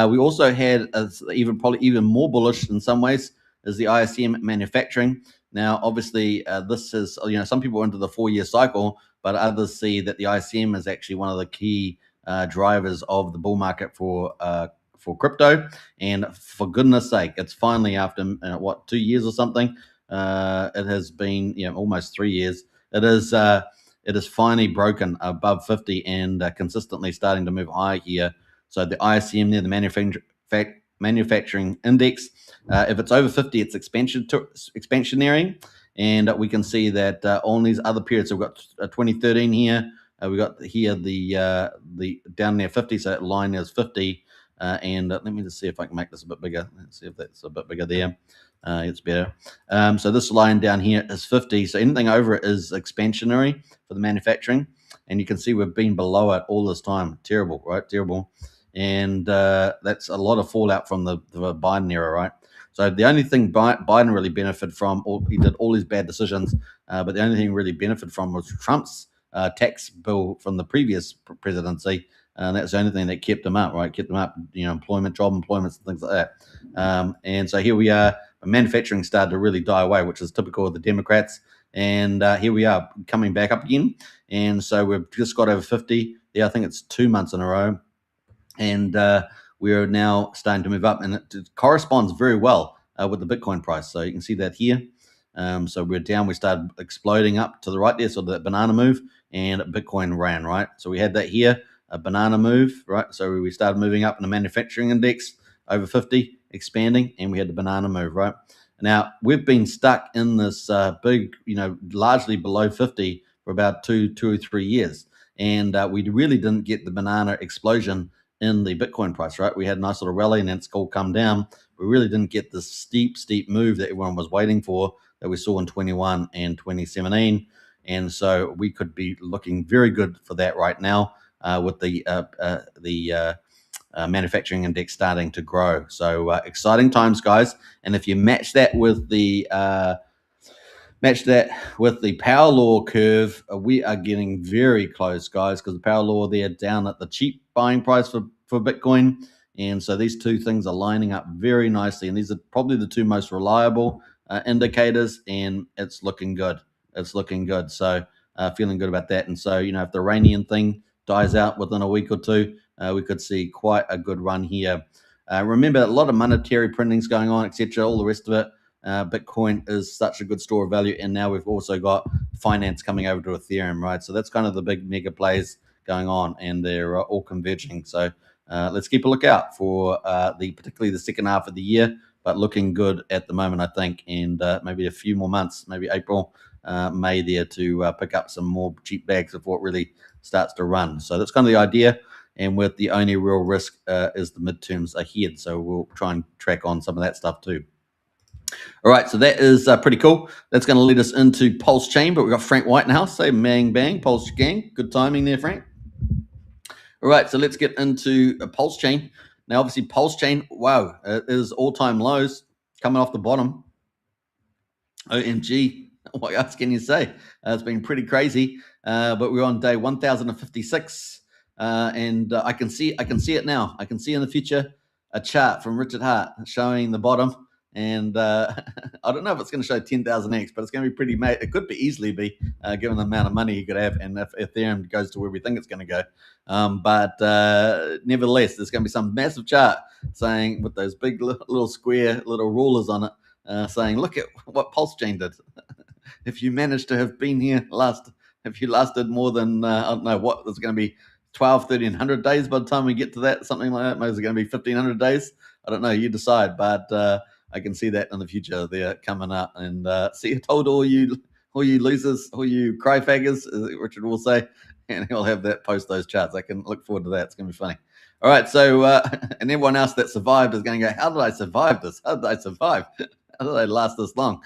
We also had probably even more bullish in some ways is the ISM manufacturing. Now, obviously, this is, some people are into the 4-year cycle, but others see that the ISM is actually one of the key drivers of the bull market for crypto. And for goodness sake, it's finally after 2 years or something. It has been almost 3 years. It is finally broken above 50 and consistently starting to move higher here. So the ISM there, the manufacturing index, if it's over 50, it's expansionary. And we can see that on these other periods, so we've got 2013 here. We got here the down there 50, so that line is 50. And let me just see if I can make this a bit bigger. Let's see if that's a bit bigger there. It's better. So this line down here is 50. So anything over it is expansionary for the manufacturing. And you can see we've been below it all this time. Terrible, right? Terrible. And that's a lot of fallout from the Biden era, right? So the only thing Biden really benefited from, he did all his bad decisions, but the only thing he really benefited from was Trump's tax bill from the previous presidency. And that's the only thing that kept him up, right? Kept him up, employment, job employments, and things like that. And so here we are. Manufacturing started to really die away, which is typical of the Democrats. And here we are coming back up again. And so we've just got over 50. Yeah, I think it's 2 months in a row. And we are now starting to move up. And it corresponds very well with the Bitcoin price. So you can see that here. So we're down. We started exploding up to the right there. So that banana move and Bitcoin ran, right? So we had that here. A banana move, right? So we started moving up in the manufacturing index over 50, expanding, and we had the banana move, right? Now, we've been stuck in this big, largely below 50 for about two or 3 years. And we really didn't get the banana explosion in the Bitcoin price, right? We had a nice little rally and then it's all come down. We really didn't get the steep move that everyone was waiting for that we saw in 21 and 2017. And so we could be looking very good for that right now. With the manufacturing index starting to grow. So exciting times, guys. And if you match that with the power law curve, we are getting very close, guys, because the power law, they're down at the cheap buying price for Bitcoin. And so these two things are lining up very nicely. And these are probably the two most reliable indicators, and it's looking good. It's looking good. So feeling good about that. And so, if the Iranian thing dies out within a week or two, we could see quite a good run here. Remember, a lot of monetary printing's going on, etc., all the rest of it. Bitcoin is such a good store of value, and now we've also got finance coming over to Ethereum, right? So that's kind of the big mega plays going on, and they're all converging. So let's keep a lookout for particularly the second half of the year, but looking good at the moment, I think, and maybe a few more months, maybe April, May there to pick up some more cheap bags before it really starts to run. So that's kind of the idea. And with the only real risk is the midterms ahead. So we'll try and track on some of that stuff too. All right, so that is pretty cool. That's going to lead us into Pulse Chain, but we've got Frank White in the house. Say bang, bang, Pulse Gang. Good timing there, Frank. All right, so let's get into Pulse Chain. Now, obviously, Pulse Chain, wow, it is all-time lows coming off the bottom. OMG. What else can you say? It's been pretty crazy, but we're on day 1056, and I can see it now. I can see in the future a chart from Richard Hart showing the bottom, and I don't know if it's going to show 10,000x, but it's going to be pretty. It could be easily be given the amount of money you could have, and if Ethereum goes to where we think it's going to go. But nevertheless, there's going to be some massive chart saying with those big little square little rulers on it, saying, "Look at what Pulse Chain did." If you managed to have been here if you lasted more than, I don't know what, it's going to be 12, 1300 days by the time we get to that, something like that. Maybe it's going to be 1500 days. I don't know, you decide, but I can see that in the future they're coming up. And see, I told all you losers, all you cryfaggers, Richard will say, and he'll have that post those charts. I can look forward to that. It's going to be funny. All right, so and everyone else that survived is going to go, how did I survive this? How did I survive? How did I last this long?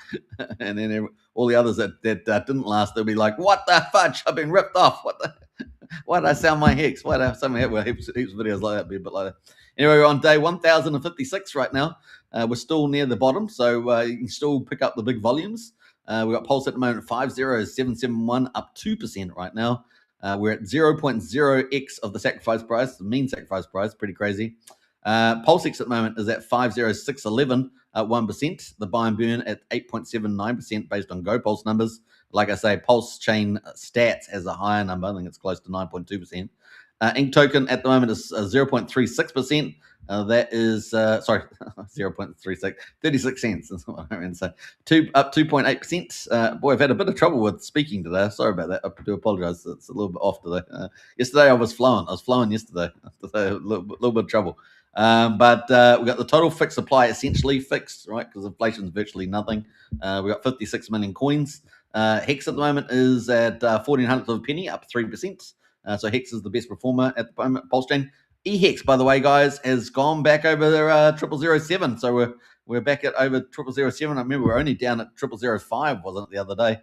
And then all the others that didn't last, they'll be like, what the fudge? I've been ripped off. Why did I sell my hex? Why did I sell my hex? Well, heaps of videos like that, be a bit like that. Anyway, we're on day 1,056 right now. We're still near the bottom, so you can still pick up the big volumes. We've got Pulse at the moment, 50771, up 2% right now. We're at 0.0x of the sacrifice price, the mean sacrifice price, pretty crazy. PulseX at the moment is at 50611 at 1%. The buy and burn at 8.79% based on GoPulse numbers. Like I say, Pulse Chain Stats has a higher number. I think it's close to 9.2%. Ink Token at the moment is 0.36%. That is, 0.36, 36 cents. That's what I mean. So up 2.8%. Boy, I've had a bit of trouble with speaking today. Sorry about that. I do apologize. It's a little bit off today. Yesterday I was flowing. yesterday. A little bit of trouble. But we've got the total fixed supply essentially fixed, right? Because inflation is virtually nothing. We've got 56 million coins. Hex at the moment is at 1,400 of a penny, up 3%. So Hex is the best performer at the moment. Pulse Chain. EHEX, by the way, guys, has gone back over 0007. So we're back at over 0007. I remember we were only down at 0005, wasn't it, the other day?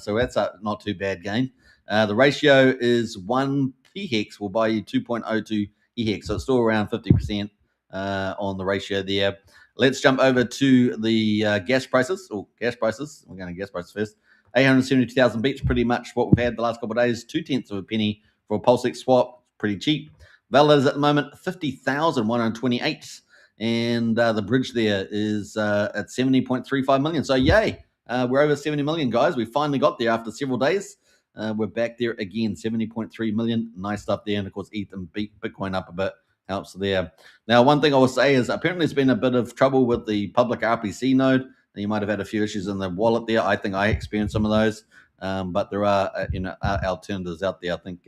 So that's a not too bad gain. The ratio is 1 PHEX will buy you 2.02 EHEX. So it's still around 50% on the ratio there. Let's jump over to the gas prices. Gas prices. We're going to gas prices first. 872,000 beats, pretty much what we've had the last couple of days. 0.2 of a penny for a PulseX swap, pretty cheap. Validators at the moment, 50,128. And the bridge there is at 70.35 million. So yay, we're over 70 million, guys. We finally got there after several days. We're back there again, 70.3 million. Nice stuff there. And of course, ETH and Bitcoin up a bit helps there. Now, one thing I will say is apparently there's been a bit of trouble with the public RPC node. You might have had a few issues in the wallet there. I think I experienced some of those. But there are alternatives out there. I think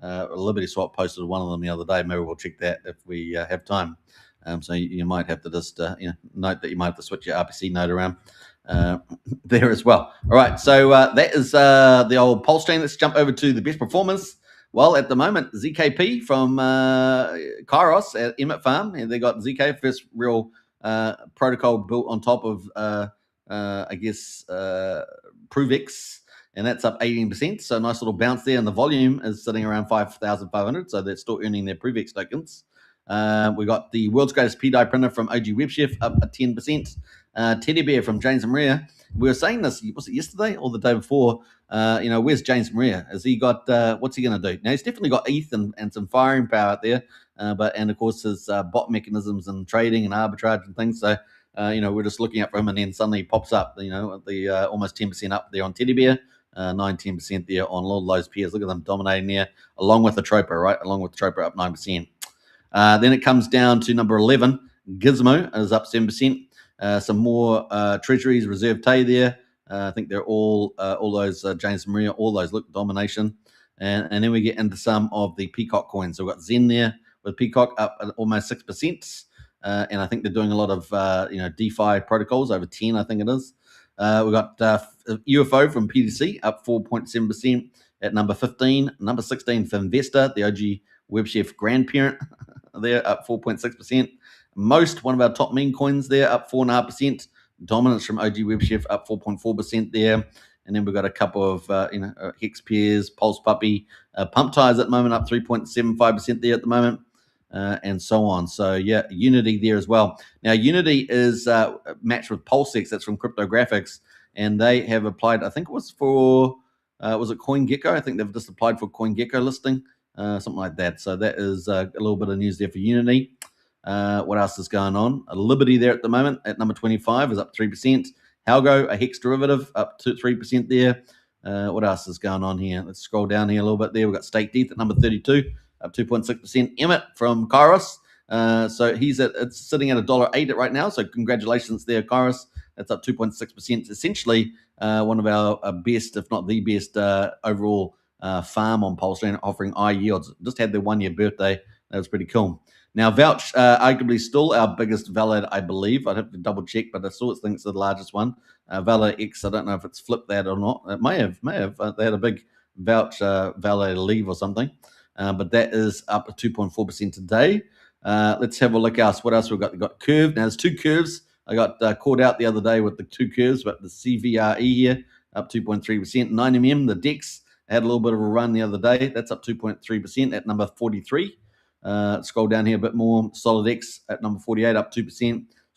LibertySwap posted one of them the other day. Maybe we'll check that if we have time. So you might have to just note that you might have to switch your RPC node around there as well. All right, so that is the old Pulse Chain. Let's jump over to the best performers. Well, at the moment, ZKP from Kairos at Emmett Farm, and they got ZK, first real protocol built on top of, ProveX, and that's up 18%. So nice little bounce there, and the volume is sitting around 5,500. So they're still earning their ProveX tokens. We got the world's greatest P-dye printer from OG WebChef up at 10%. Teddy Bear from James and Maria. We were saying this, was it yesterday or the day before? Where's James Maria? Has he got, what's he going to do? Now, he's definitely got ETH and some firing power out there, and of course, his bot mechanisms and trading and arbitrage and things. So, we're just looking up for him, and then suddenly he pops up, the almost 10% up there on Teddy Bear, 9-10% there on all those pairs. Look at them dominating there, along with the Troper, right? Along with the Troper up 9%. Then it comes down to number 11. Gizmo is up 7%. Some more treasuries, Reserve Tay there. I think they're all those James Maria, all those look domination. And then we get into some of the PCock coins. So we've got Zen there with PCock up at almost 6%. And I think they're doing a lot of DeFi protocols, over 10, I think it is. We've got UFO from PDC up 4.7% at number 15. Number 16 for Investor, the OG WebChef grandparent. They're up 4.6%. Most, one of our top meme coins there, up 4.5%. Dominance from OG WebChef up 4.4% there. And then we've got a couple of Hex pairs, Pulse Puppy, Pump Tires at the moment up 3.75% there at the moment, and so on. So yeah, Unity there as well. Now Unity is matched with PulseX. That's from Cryptographics, and they have applied. I think it was for was it CoinGecko? I think they've just applied for CoinGecko listing. Something like that. So that is a little bit of news there for Unity. What else is going on? Liberty there at the moment at number 25 is up 3%. ALGO, a Hex derivative, up to 3% there. What else is going on here? Let's scroll down here a little bit there. We've got Stake ETH at number 32, up 2.6%. Emmett from Kairos. So it's sitting at $1.08 right now. So congratulations there, Kairos. That's up 2.6%. Essentially one of our best, if not the best, overall farm on Pulse Chain, offering high yields. Just had their 1-year birthday. That was pretty cool. Now, Vouch, arguably still our biggest valid, I believe. I'd have to double check, but I still think it's the largest one. Valid X, I don't know if it's flipped that or not. It may have. They had a big Vouch valid leave or something. but that is up 2.4% today. Let's have a look else. What else we've got? We've got curve. Now, there's two curves. I got caught out the other day with the two curves, but the CVRE here up 2.3%. 9mm, the DEX, had a little bit of a run the other day. That's up 2.3% at number 43. Scroll down here a bit more. Solid X at number 48, up 2%. So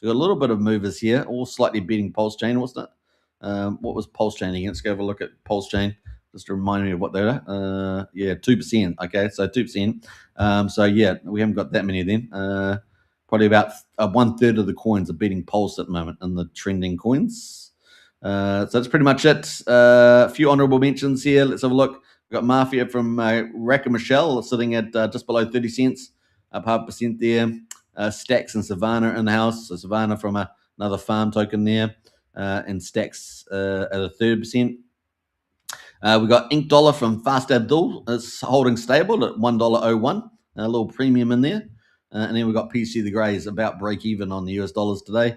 we've got a little bit of movers here, all slightly beating Pulse Chain, wasn't it? What was Pulse Chain again? Let's go have a look at Pulse Chain just to remind me of what they are. Yeah, 2%. Okay, so 2%. So yeah, we haven't got that many of them. Probably about 1/3 of the coins are beating Pulse at the moment in the trending coins. So that's pretty much it. A few honorable mentions here. Let's have a look. We've got Mafia from Rack and Michelle sitting at just below 30 cents, up 0.5% there. Stacks and Savannah in the house. So Savannah from another farm token there, and Stacks at a 3%. We've got Ink Dollar from Fast Abdul. It's holding stable at $1.01. A little premium in there. And then we've got PC the Greys about break even on the US dollars today,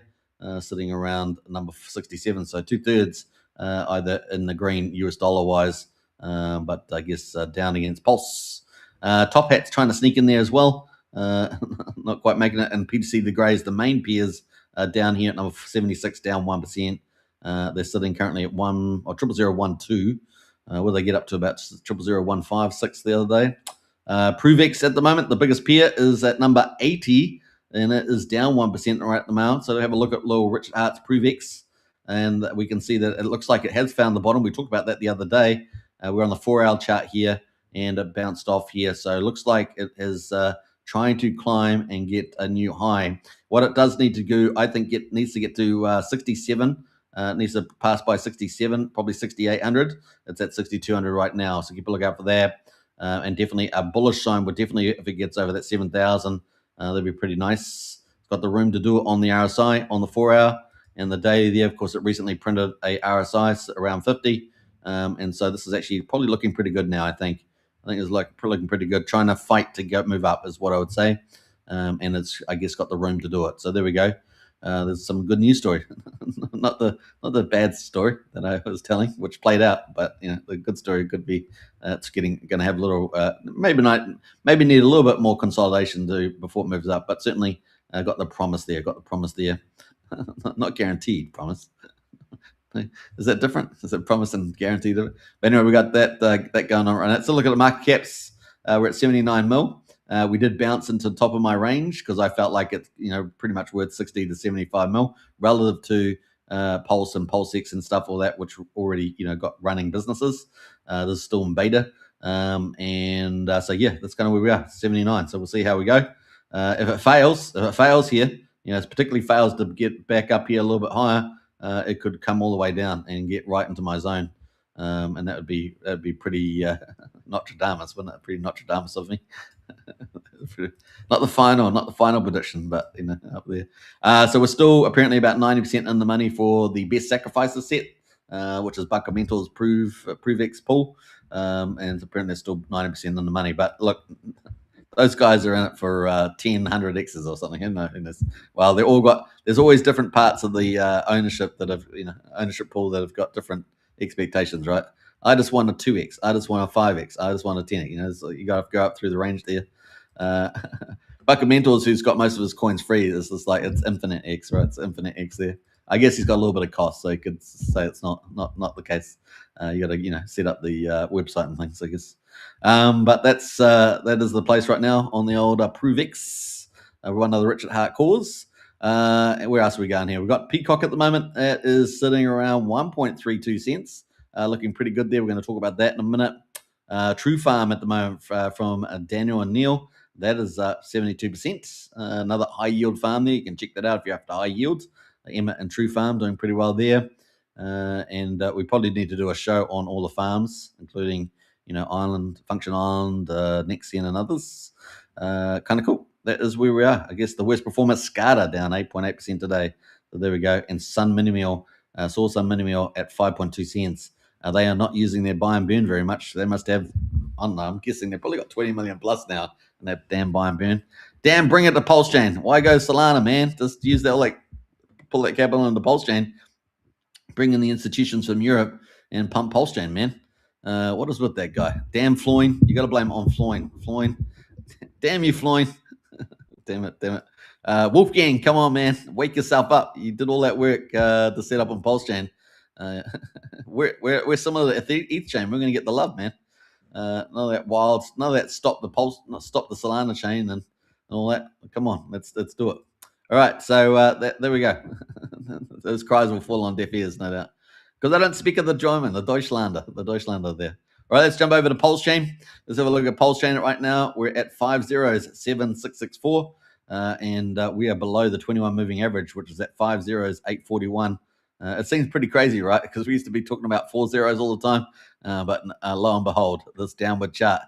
sitting around number 67. So 2/3 either in the green US dollar wise, but I guess down against Pulse. Top Hat's trying to sneak in there as well. Not quite making it. And PCC the Greys, the main peers, down here at number 76, down 1%. They're sitting currently at 0.0012. Will they get up to about 0.00156 the other day? Pruvex at the moment, the biggest peer, is at number 80, and it is down 1% right at the moment. So have a look at little Richard Hart's Pruvex, and we can see that it looks like it has found the bottom. We talked about that the other day. We're on the 4-hour chart here, and it bounced off here. So it looks like it is trying to climb and get a new high. What it does need to do, I think it needs to get to 67. It needs to pass by 67, probably 6,800. It's at 6,200 right now, so keep a look out for that. And definitely a bullish sign would definitely, if it gets over that 7,000, that'd be pretty nice. It's got the room to do it on the RSI, on the 4-hour, and the daily there. Of course, it recently printed a RSI around 50, and so this is actually probably looking pretty good now. I think it's looking pretty good. Trying to fight to move up is what I would say, and it's, I guess, got the room to do it. So there we go. There's some good news story, not the bad story that I was telling, which played out. But the good story could be it's going to have a little, maybe need a little bit more consolidation before it moves up. But certainly got the promise there. Not guaranteed promise. Is that different? Is it promise and guaranteed? But anyway, we got that going on right now. So look at the market caps. We're at 79 mil. We did bounce into the top of my range because I felt like it's pretty much worth 60 to 75 mil relative to Pulse and PulseX and stuff, all that, which already got running businesses. This is still in beta, and so yeah, that's kind of where we are, 79. So we'll see how we go. If it fails here, it particularly fails to get back up here a little bit higher, it could come all the way down and get right into my zone. And that'd be pretty Nostradamus, wouldn't it? Pretty Nostradamus of me. not the final prediction, but up there. So we're still apparently about 90% in the money for the best sacrifices set, which is Bunker Mental's Pruvex pool, and apparently they're still 90% in the money. But look, those guys are in it for 100 X's or something. Well, there's always different parts of the ownership that have ownership pool that have got different expectations, right? I just want a 2x. I just want a 5x. I just want a 10x. So you got to go up through the range there. Bucket Mentors, who's got most of his coins free, is just like it's infinite x, right? It's infinite x there. I guess he's got a little bit of cost, so you could say it's not the case. You got to set up the website and things, I guess. But that is the place right now on the old Pruvex. One of the Richard Hart cores. Where else are we going here? We've got PCock at the moment. It is sitting around 1.32 cents. Looking pretty good there. We're going to talk about that in a minute. True Farm at the moment from Daniel and Neil. That is 72%. Another high yield farm there. You can check that out if you're after high yield. Emmett and True Farm doing pretty well there. And we probably need to do a show on all the farms, including Island, Function Island, Nexian and others. Kind of cool. That is where we are. I guess the worst performer, SCADA, down 8.8% today. So there we go. And Sun Minimeal, saw Sun Minimeal at 5.2 cents. They are not using their buy and burn very much. They must have, I don't know, I'm guessing they've probably got 20 million plus now in that damn buy and burn. Damn, bring it to Pulse Chain. Why go Solana, man? Just use that, pull that capital into Pulse Chain, bring in the institutions from Europe and pump Pulse Chain, man. What is with that guy? Damn Floyn. You got to blame it on Floyn. Floyn. Damn you, Floyn. Damn it. Wolfgang, come on, man. Wake yourself up. You did all that work to set up on Pulse Chain. We're similar to the ETH chain. We're going to get the love, man. None of that wild, none of that stop the Solana chain and all that. Come on, let's do it. All right, so there we go. Those cries will fall on deaf ears, no doubt, because I don't speak of the German, the Deutschlander there. All right, let's jump over to Pulse Chain. Let's have a look at Pulse Chain right now. We're at 507,664, and we are below the 21 moving average, which is at 50841. It seems pretty crazy, right? Because we used to be talking about 4 zeros all the time, but lo and behold, this downward chart.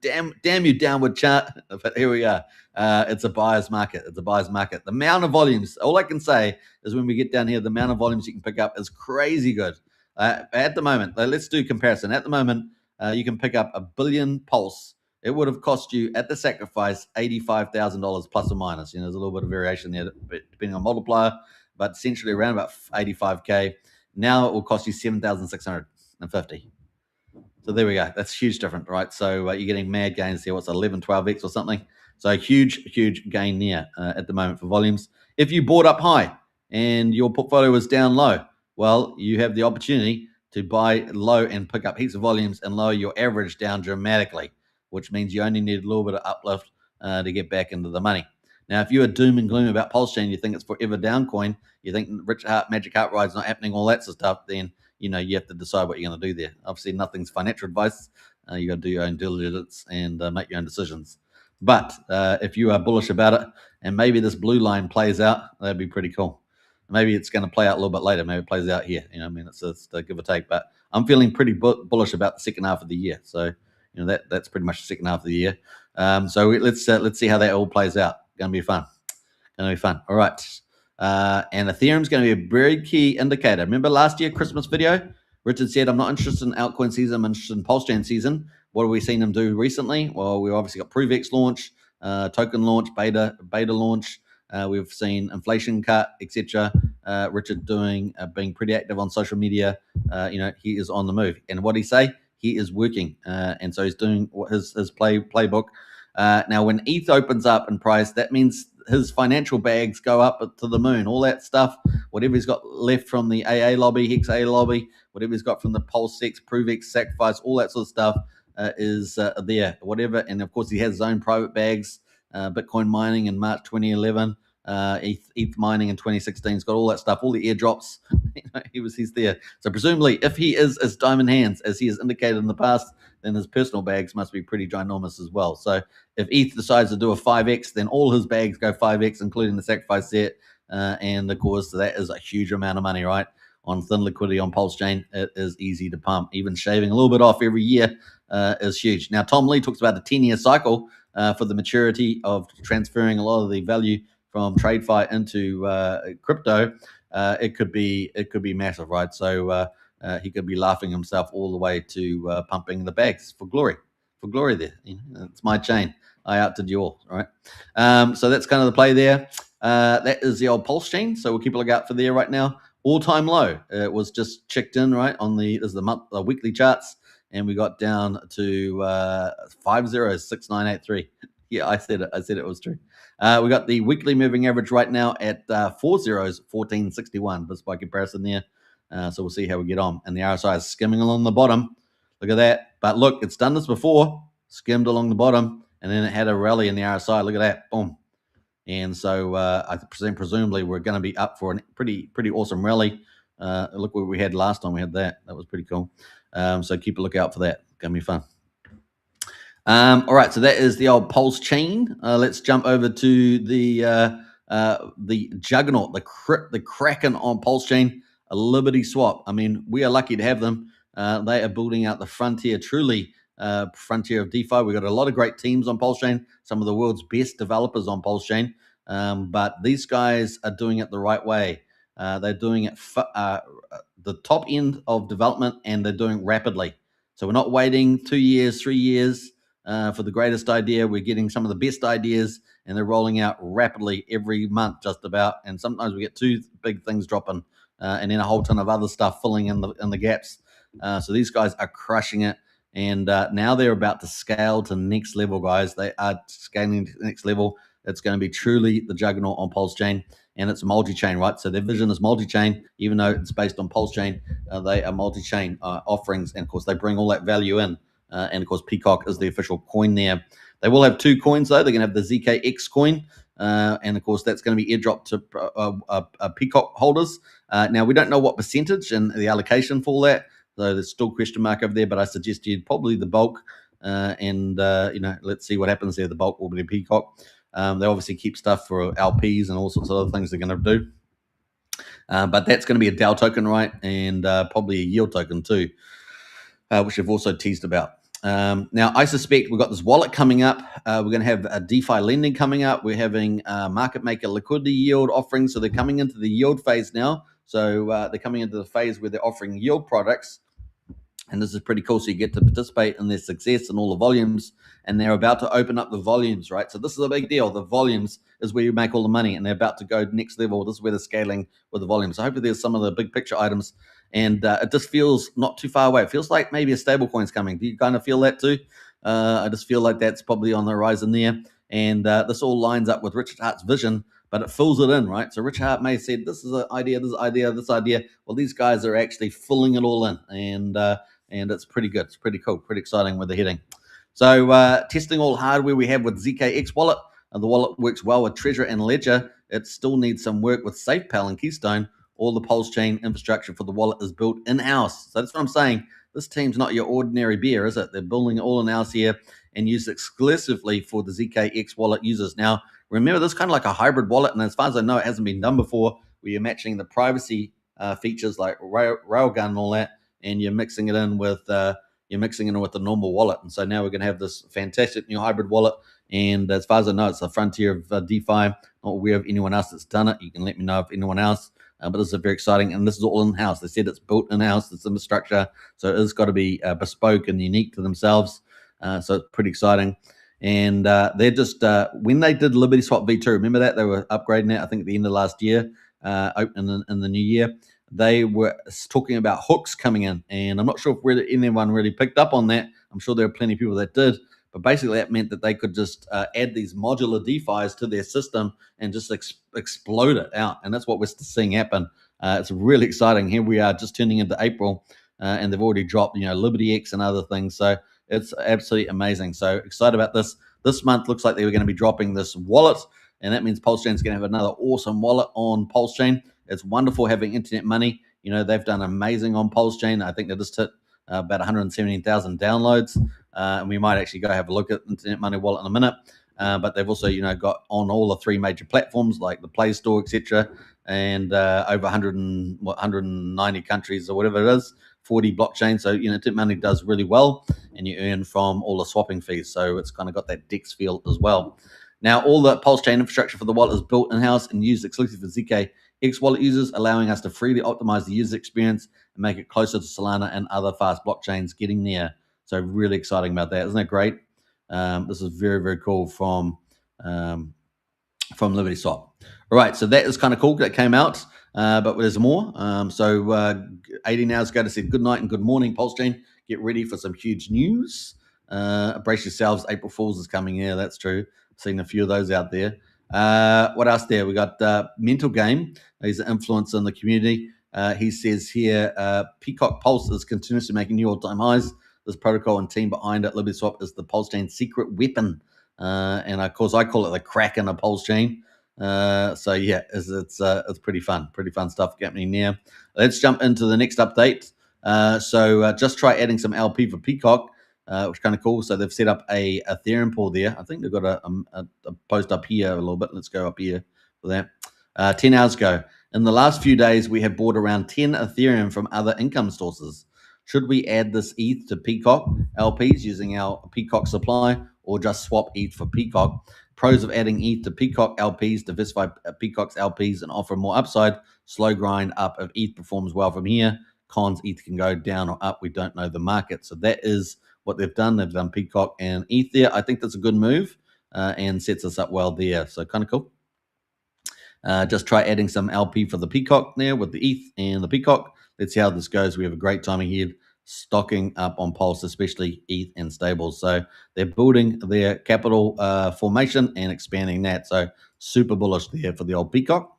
damn you, downward chart. But here we are. It's a buyer's market. The amount of volumes, all I can say is when we get down here, the amount of volumes you can pick up is crazy good. At the moment, let's do a comparison. At the moment, you can pick up 1 billion Pulse. It would have cost you at the sacrifice $85,000 plus or minus. There's a little bit of variation there depending on multiplier, but essentially around about 85K. Now it will cost you 7,650. So there we go. That's huge difference, right? So you're getting mad gains here. What's 11, 12x or something? So huge gain there at the moment for volumes. If you bought up high and your portfolio was down low, well, you have the opportunity to buy low and pick up heaps of volumes and lower your average down dramatically, which means you only need a little bit of uplift to get back into the money. Now, if you are doom and gloom about Pulse Chain, you think it's forever down coin, you think Magic Heart Ride's not happening, all that sort of stuff, then you have to decide what you're going to do there. Obviously, nothing's financial advice. You got to do your own diligence and make your own decisions. But if you are bullish about it, and maybe this blue line plays out, that'd be pretty cool. Maybe it's going to play out a little bit later. Maybe it plays out here. It's a give or take. But I'm feeling pretty bullish about the second half of the year. So that's pretty much the second half of the year. So let's see how that all plays out. Going to be fun. All right. And Ethereum's going to be a very key indicator. Remember last year, Christmas video? Richard said, I'm not interested in altcoin season, I'm interested in Pulse Chain season. What have we seen them do recently? Well, we've obviously got ProveX launch, token launch, beta launch. We've seen inflation cut, etc. Richard being pretty active on social media. He is on the move. And what did he say? He is working. And so he's doing his playbook. Now, when ETH opens up in price, that means his financial bags go up to the moon. All that stuff, whatever he's got left from the AA lobby, Hex AA lobby, whatever he's got from the PulseX, ProveX, Sacrifice, all that sort of stuff is there. Whatever, and of course he has his own private bags. Bitcoin mining in March 2011, ETH mining in 2016. He's got all that stuff, all the airdrops. He's there. So presumably, if he is as diamond hands as he has indicated in the past, then his personal bags must be pretty ginormous as well. So if ETH decides to do a 5x, then all his bags go 5x, including the sacrifice set. And of course, that is a huge amount of money, right? On thin liquidity on Pulse Chain, it is easy to pump. Even shaving a little bit off every year is huge. Now, Tom Lee talks about the 10-year cycle for the maturity of transferring a lot of the value from TradeFi into crypto. It could be massive, right? So he could be laughing himself all the way to pumping the bags for glory there. It's my chain. I outdid you all right? So that's kind of the play there. That is the old Pulse Chain. So we'll keep a lookout for there right now. All-time low. It was just checked in, right, on the weekly charts, and we got down to 506983. Yeah, I said it was true. We got the weekly moving average right now at 1461, just by comparison there. So we'll see how we get on. And the RSI is skimming along the bottom. Look at that. But look, it's done this before. Skimmed along the bottom, and then it had a rally in the RSI. Look at that. Boom. And so I presumably we're going to be up for a pretty awesome rally. Look what we had last time we had that. That was pretty cool. So keep a lookout for that. Going to be fun. All right, so that is the old Pulse Chain. Let's jump over to the juggernaut, the Kraken on Pulse Chain, a LibertySwap. I mean, we are lucky to have them. They are building out the frontier, truly frontier of DeFi. We've got a lot of great teams on Pulse Chain, some of the world's best developers on Pulse Chain. But these guys are doing it the right way. They're doing it the top end of development, and they're doing it rapidly. So we're not waiting 2 years, 3 years for the greatest idea. We're getting some of the best ideas, and they're rolling out rapidly every month, just about. And sometimes we get 2 big things dropping, and then a whole ton of other stuff filling in the gaps. So these guys are crushing it. And now they're about to scale to next level, guys. They are scaling to the next level. It's going to be truly the juggernaut on Pulse Chain, and it's multi-chain, right? So their vision is multi-chain, even though it's based on Pulse Chain. They are multi-chain offerings, and of course they bring all that value in. And of course, PCock is the official coin there. They will have two coins though. They're going to have the ZKX coin, and of course that's going to be airdropped to PCock holders. Now we don't know what percentage and the allocation for that. So there's still question mark over there, but I suggested probably the bulk, and let's see what happens there. The bulk will be PCock. They obviously keep stuff for LPs and all sorts of other things they're going to do, but that's going to be a DAO token, right? And probably a yield token too, which I've also teased about. Now, I suspect we've got this wallet coming up. We're going to have a DeFi lending coming up. We're having market maker liquidity yield offerings. So they're coming into the yield phase now. So they're coming into the phase where they're offering yield products. And this is pretty cool. So you get to participate in their success and all the volumes. And they're about to open up the volumes, right? So this is a big deal. The volumes is where you make all the money. And they're about to go next level. This is where they're scaling with the volumes. So hopefully there's some of the big picture items. And it just feels not too far away. It feels like maybe a stable coin's coming. Do you kind of feel that too? I just feel like that's probably on the horizon there. And this all lines up with Richard Hart's vision, but it fills it in, right? So Richard Hart may have said, this is an idea, this idea, this idea. Well, these guys are actually filling it all in. And it's pretty good. It's pretty cool, pretty exciting where they're heading. So testing all hardware we have with ZKX Wallet. The wallet works well with Trezor and Ledger. It still needs some work with SafePal and Keystone. All the Pulse Chain infrastructure for the wallet is built in-house. So that's what I'm saying. This team's not your ordinary beer, is it? They're building it all in-house here and used exclusively for the ZKX wallet users. Now, remember, this is kind of like a hybrid wallet, and as far as I know, it hasn't been done before, where you're matching the privacy features like Railgun and all that, and you're mixing it in with the normal wallet. And so now we're going to have this fantastic new hybrid wallet. And as far as I know, it's the frontier of DeFi. Not aware of anyone else that's done it. You can let me know if anyone else. But this is very exciting, and this is all in-house. They said it's built in-house, it's infrastructure, so it's got to be bespoke and unique to themselves. So it's pretty exciting. And they're just, when they did LibertySwap V2, remember that? They were upgrading it, I think, at the end of last year, in the new year. They were talking about hooks coming in, and I'm not sure if anyone really picked up on that. I'm sure there are plenty of people that did. But basically, that meant that they could just add these modular DeFis to their system and just explode it out. And that's what we're seeing happen. It's really exciting. Here we are just turning into April, and they've already dropped, LibertyX and other things. So it's absolutely amazing. So excited about this. This month looks like they were going to be dropping this wallet, and that means Pulse Chain is going to have another awesome wallet on Pulse Chain. It's wonderful having internet money. They've done amazing on Pulse Chain. I think they just hit about 117,000 downloads. And we might actually go have a look at Internet Money Wallet in a minute. But they've also, got on all the three major platforms like the Play Store, etc., and over 190 countries or whatever it is, 40 blockchains. So, Internet Money does really well, and you earn from all the swapping fees. So it's kind of got that DEX feel as well. Now, all the Pulse Chain infrastructure for the wallet is built in-house and used exclusively for ZKX wallet users, allowing us to freely optimize the user experience and make it closer to Solana and other fast blockchains getting there. So really exciting about that. Isn't that great? This is very, very cool from LibertySwap. All right, so that is kind of cool. That came out, but there's more. So 18 hours ago, I said good night and good morning, Pulse Chain. Get ready for some huge news. Brace yourselves. April Fools is coming. Yeah, that's true. Seen a few of those out there. What else there? We got Mental Game. He's an influencer in the community. He says here, PCock Pulse is continuously making new all-time highs. This protocol and team behind it, LibertySwap, is the Pulse Chain secret weapon. And of course, I call it the crack in a Pulse Chain. So yeah, it's pretty fun stuff happening there. Let's jump into the next update. So just try adding some LP for PCock, which is kind of cool. So they've set up a Ethereum pool there. I think they've got a post up here a little bit. Let's go up here for that. 10 hours ago. In the last few days, we have bought around 10 Ethereum from other income sources. Should we add this ETH to PCock LPs using our PCock supply, or just swap ETH for PCock? Pros of adding ETH to PCock LPs: diversify PCock's LPs and offer more upside. Slow grind up if ETH performs well from here. Cons: ETH can go down or up. We don't know the market. So that is what they've done. They've done PCock and ETH there. I think that's a good move and sets us up well there. So kind of cool. Just try adding some LP for the PCock there with the ETH and the PCock. Let's see how this goes. We have a great time ahead. stocking up on Pulse, especially ETH and stables. So they're building their capital formation and expanding that. So super bullish there for the old PCock.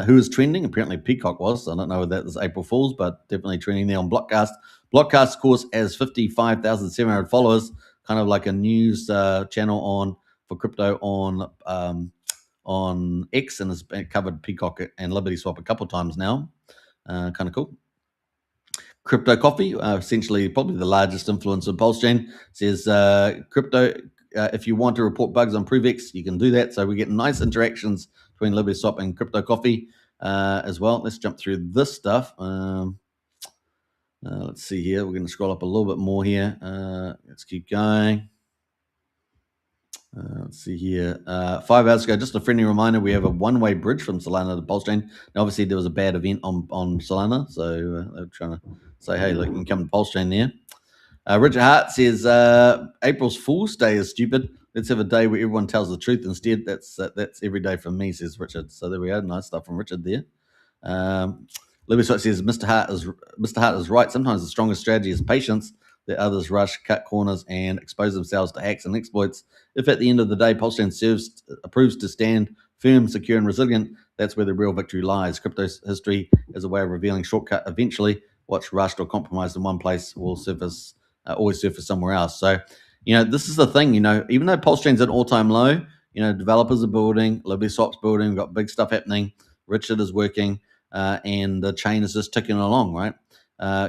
Who is trending? Apparently PCock was. I don't know if that was April Fool's, but definitely trending there on Blockcast. Blockcast, of course, has 55,700 followers, kind of like a news channel for crypto on X, and has covered PCock and LibertySwap a couple of times now. Kind of cool. Crypto Coffee, essentially probably the largest influencer of PulseChain, says crypto, if you want to report bugs on ProofX, you can do that. So we get nice interactions between LibertySwap and Crypto Coffee as well. Let's jump through this stuff. Let's see here. We're going to scroll up a little bit more here. Let's keep going. Let's see here. 5 hours ago, just a friendly reminder, we have a one-way bridge from Solana to PulseChain. Now, obviously, there was a bad event on Solana, so they're trying to say, hey, look, you can come to PulseChain there. Richard Hart says, April's Fool's Day is stupid. Let's have a day where everyone tells the truth instead. That's every day from me, says Richard. So there we go. Nice stuff from Richard there. LibertySwap says, Mr. Hart is right. Sometimes the strongest strategy is patience. That others rush, cut corners, and expose themselves to hacks and exploits. If at the end of the day PulseChain proves to stand firm, secure, and resilient, that's where the real victory lies. Crypto's history is a way of revealing shortcut eventually. What's rushed or compromised in one place will always surface somewhere else. So, this is the thing, even though PulseChain's at all-time low, developers are building, LibertySwap's building, we've got big stuff happening, Richard is working, and the chain is just ticking along, right?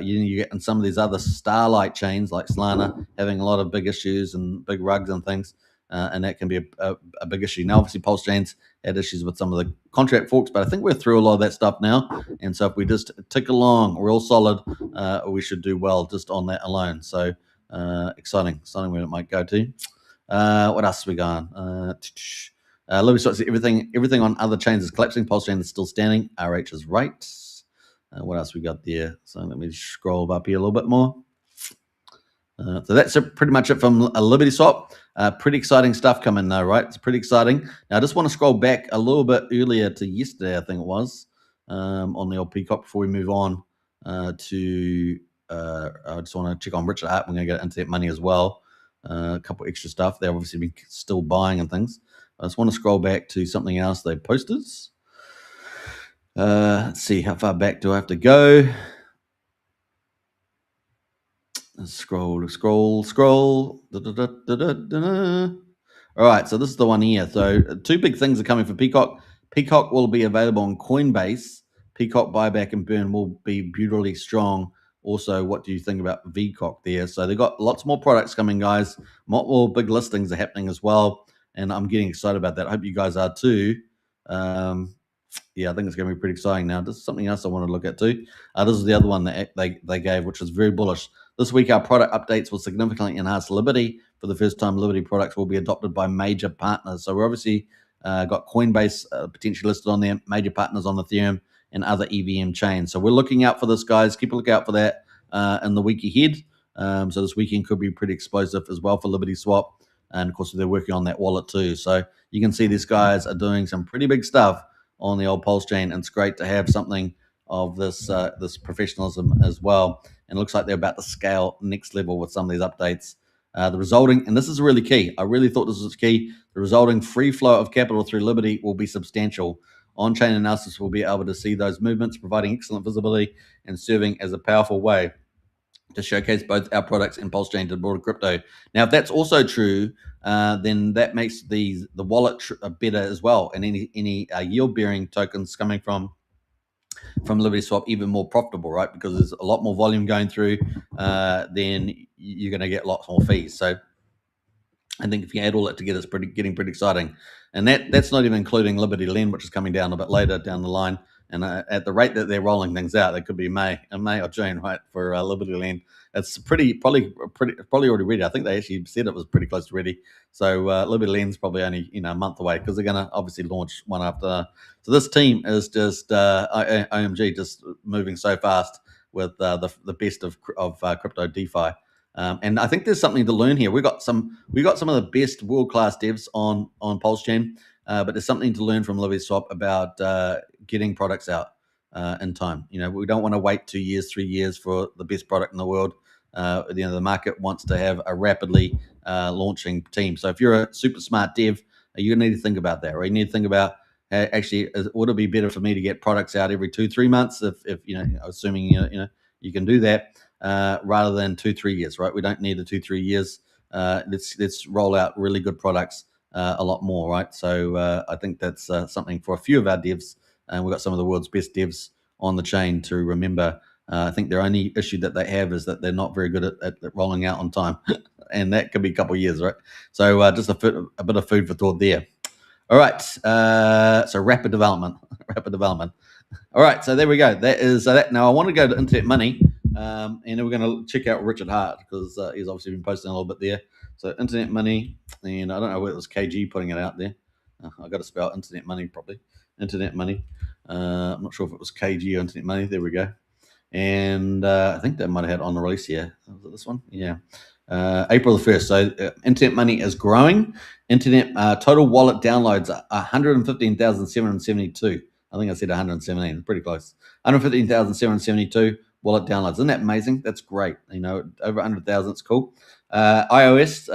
You get in some of these other starlight chains like Solana having a lot of big issues and big rugs and things, and that can be a big issue. Now, obviously, PulseChain's had issues with some of the contract forks, but I think we're through a lot of that stuff now. And so if we just tick along, we're all solid, we should do well just on that alone. So exciting where it might go to. What else have we got? LibertySwap, everything on other chains is collapsing. PulseChain is still standing. RH is right. What else we got there? So let me scroll up here a little bit more. So that's pretty much it from LibertySwap. Pretty exciting stuff coming though, right? It's pretty exciting. Now I just want to scroll back a little bit earlier to yesterday, I think it was, on the old PCock before we move on to. I just want to check on Richard Hart. We're going to get into that money as well. A couple extra stuff. They've obviously been still buying and things. I just want to scroll back to something else they posted. Let's see, how far back do I have to go? Scroll. All right, so this is the one here. So 2 big things are coming for PCock. PCock will be available on Coinbase. PCock buyback and burn will be brutally strong. Also, what do you think about VCock there? So they've got lots more products coming, guys. More big listings are happening as well, and I'm getting excited about that. I hope you guys are too. Yeah, I think it's going to be pretty exciting now. This is something else I want to look at too. This is the other one that they gave, which was very bullish. This week, our product updates will significantly enhance Liberty. For the first time, Liberty products will be adopted by major partners. So we're obviously got Coinbase potentially listed on there, major partners on Ethereum and other EVM chains. So we're looking out for this, guys. Keep a lookout for that in the week ahead. So this weekend could be pretty explosive as well for LibertySwap. And of course, they're working on that wallet too. So you can see these guys are doing some pretty big stuff on the old PulseChain, and it's great to have something of this professionalism as well. And it looks like they're about to scale next level with some of these updates. The resulting, and this is really key, I really thought this was key, the resulting free flow of capital through Liberty will be substantial. On-chain analysis will be able to see those movements, providing excellent visibility and serving as a powerful way to showcase both our products and PulseChain to the broader crypto. Now, if that's also true, then that makes the wallet better as well, and any yield-bearing tokens coming from LibertySwap even more profitable, right? Because there's a lot more volume going through, then you're going to get lots more fees. So I think if you add all that together, it's getting pretty exciting. And that's not even including Liberty Lend, which is coming down a bit later down the line. And at the rate that they're rolling things out, it could be May or June, right, for Liberty Lend. It's probably already ready. I think they actually said it was pretty close to ready. So Liberty Lend's probably only a month away, because they're going to obviously launch one after. So this team is just OMG, just moving so fast with the best of crypto DeFi. And I think there's something to learn here. We got some of the best world-class devs on PulseChain, but there's something to learn from LibertySwap about getting products out. in time. We don't want to wait 2 years, 3 years for the best product in the world. The market wants to have a rapidly launching team. So if you're a super smart dev, you need to think about that, right? You need to think about actually, would it be better for me to get products out every 2-3 months if assuming you can do that, rather than 2-3 years, right? We don't need the 2-3 years. Let's roll out really good products a lot more, right? So I think that's something for a few of our devs, and we've got some of the world's best devs on the chain to remember. I think their only issue that they have is that they're not very good at rolling out on time, and that could be a couple of years, right? So just a bit of food for thought there. All right, so rapid development. All right, so there we go. That is that. Now I want to go to Internet Money, and then we're going to check out Richard Hart because he's obviously been posting a little bit there. So Internet Money, and I don't know whether it was KG putting it out there. I got to spell Internet Money properly. Internet Money. I'm not sure if it was KG or Internet Money. There we go. And I think they might have had on the release here. Was it this one? Yeah. April the 1st. So Internet Money is growing. Internet total wallet downloads are 115,772. I think I said 117. Pretty close. 115,772 wallet downloads. Isn't that amazing? That's great. Over 100,000. It's cool. iOS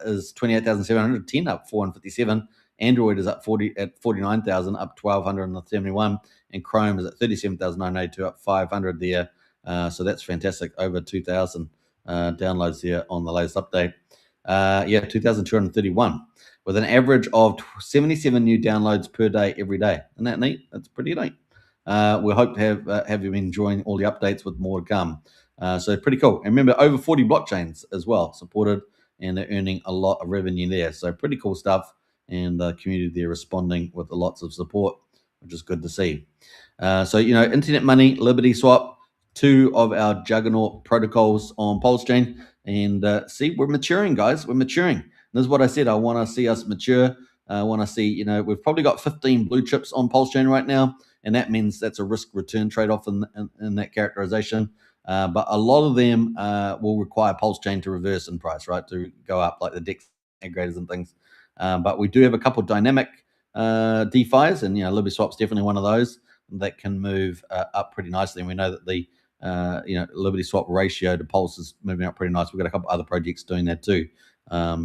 is 28,710, up 457. Android is up 49,000, up 1,271, and Chrome is at 37,982, up 500 there. So that's fantastic. Over 2,000 downloads there on the latest update. 2,231, with an average of 77 new downloads per day every day. Isn't that neat? That's pretty neat. We hope to have you been enjoying all the updates with more to come. So pretty cool. And remember, over 40 blockchains as well supported, and they're earning a lot of revenue there. So pretty cool stuff. And the community there responding with lots of support, which is good to see. So Internet Money, LibertySwap, two of our juggernaut protocols on Pulse Chain. And see, we're maturing, guys. We're maturing. And this is what I said. I want to see us mature. I want to see, we've probably got 15 blue chips on Pulse Chain right now. And that means that's a risk-return trade-off in that characterization. But a lot of them will require Pulse Chain to reverse in price, right, to go up, like the DEX aggregators and things. But we do have a couple of dynamic DeFis, and LibertySwap's definitely one of those that can move up pretty nicely. And we know that the LibertySwap ratio to Pulse is moving up pretty nice. We've got a couple other projects doing that too.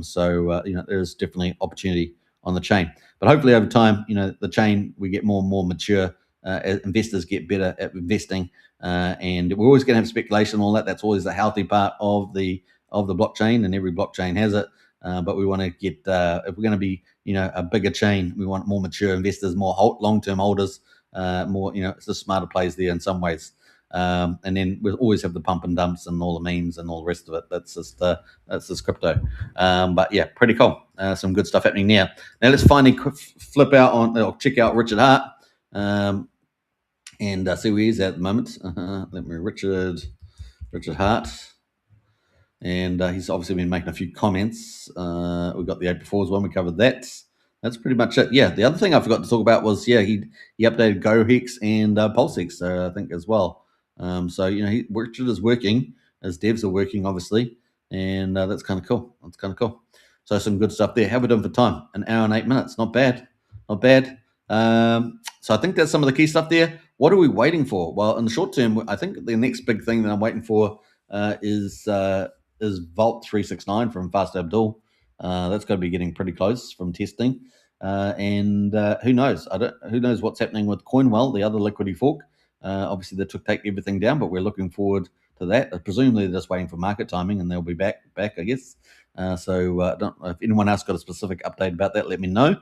So there's definitely opportunity on the chain. But hopefully over time, the chain, we get more and more mature. Investors get better at investing, and we're always going to have speculation and all that. That's always the healthy part of the blockchain, and every blockchain has it. But we want to get, if we're going to be, a bigger chain, we want more mature investors, more long-term holders, more, it's just smarter plays there in some ways. And then we'll always have the pump and dumps and all the memes and all the rest of it. That's just crypto. But yeah, pretty cool. Some good stuff happening there. Now let's finally flip out or check out Richard Hart, and see where he's at the moment. Richard Hart. And he's obviously been making a few comments. We've got the April Fool's one. We covered that. That's pretty much it. Yeah, the other thing I forgot to talk about was, he updated GoHex and PulseX, I think, as well. So, Richard is working, as devs are working, obviously. And that's kind of cool. So some good stuff there. How are we doing for time? 1 hour and 8 minutes. Not bad. So I think that's some of the key stuff there. What are we waiting for? Well, in the short term, I think the next big thing that I'm waiting for is Vault 369 from Fast Abdul. That's going to be getting pretty close from testing. And who knows? Who knows what's happening with Coinwell, the other liquidity fork. Obviously, they take everything down, but we're looking forward to that. Presumably, they're just waiting for market timing, and they'll be back, I guess. So don't know if anyone else got a specific update about that, let me know.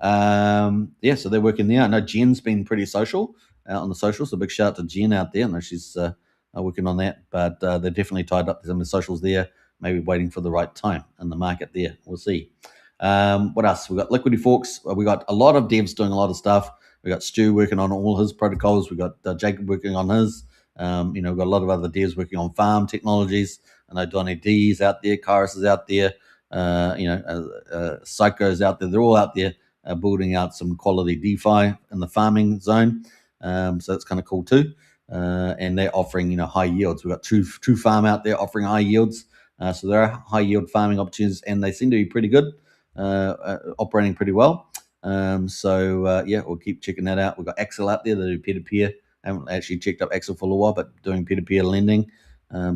So they're working there. I know Jen's been pretty social on the socials. So big shout out to Jen out there. I know she's working on that, but they're definitely tied up to some of the socials there, maybe waiting for the right time in the market there. We'll see. What else? We've got liquidity forks. We got a lot of devs doing a lot of stuff. We got Stu working on all his protocols. We got Jacob working on his. We've got a lot of other devs working on farm technologies. I know Donnie D's out there, Kairos is out there, Psycho's out there. They're all out there building out some quality DeFi in the farming zone. So that's kind of cool too. And they're offering, high yields. We've got True Farm out there offering high yields. So there are high yield farming opportunities, and they seem to be pretty good, operating pretty well. We'll keep checking that out. We've got Axel out there that do peer-to-peer haven't actually checked up Axel for a while, but doing peer-to-peer lending.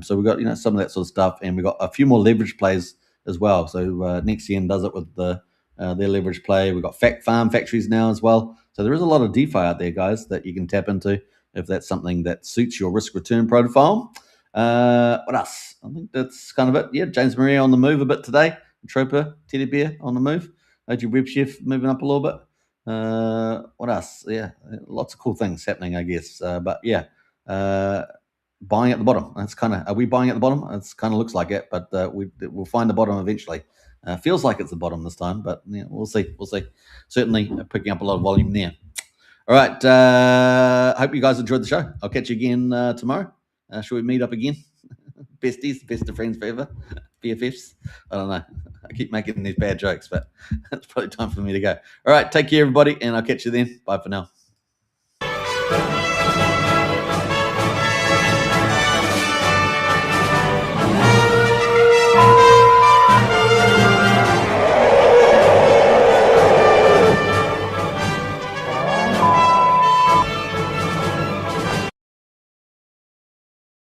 So we've got some of that sort of stuff, and we've got a few more leverage plays as well. So NextGen does it with their leverage play. We've got farm factories now as well. So there is a lot of DeFi out there, guys, that you can tap into if that's something that suits your risk return profile. What else? I think that's kind of it. Yeah, James Maria on the move a bit today. Troper, Teddy Bear on the move. OG Web Chef moving up a little bit. What else? Yeah, lots of cool things happening, I guess. But yeah, buying at the bottom. That's kind of. Are we buying at the bottom? It's kind of looks like it, but we'll find the bottom eventually. Feels like it's the bottom this time, but yeah, we'll see. We'll see. Certainly picking up a lot of volume there. All right. Hope you guys enjoyed the show. I'll catch you again tomorrow. Shall we meet up again? Besties, best of friends forever. BFFs. I don't know. I keep making these bad jokes, but it's probably time for me to go. All right. Take care, everybody, and I'll catch you then. Bye for now.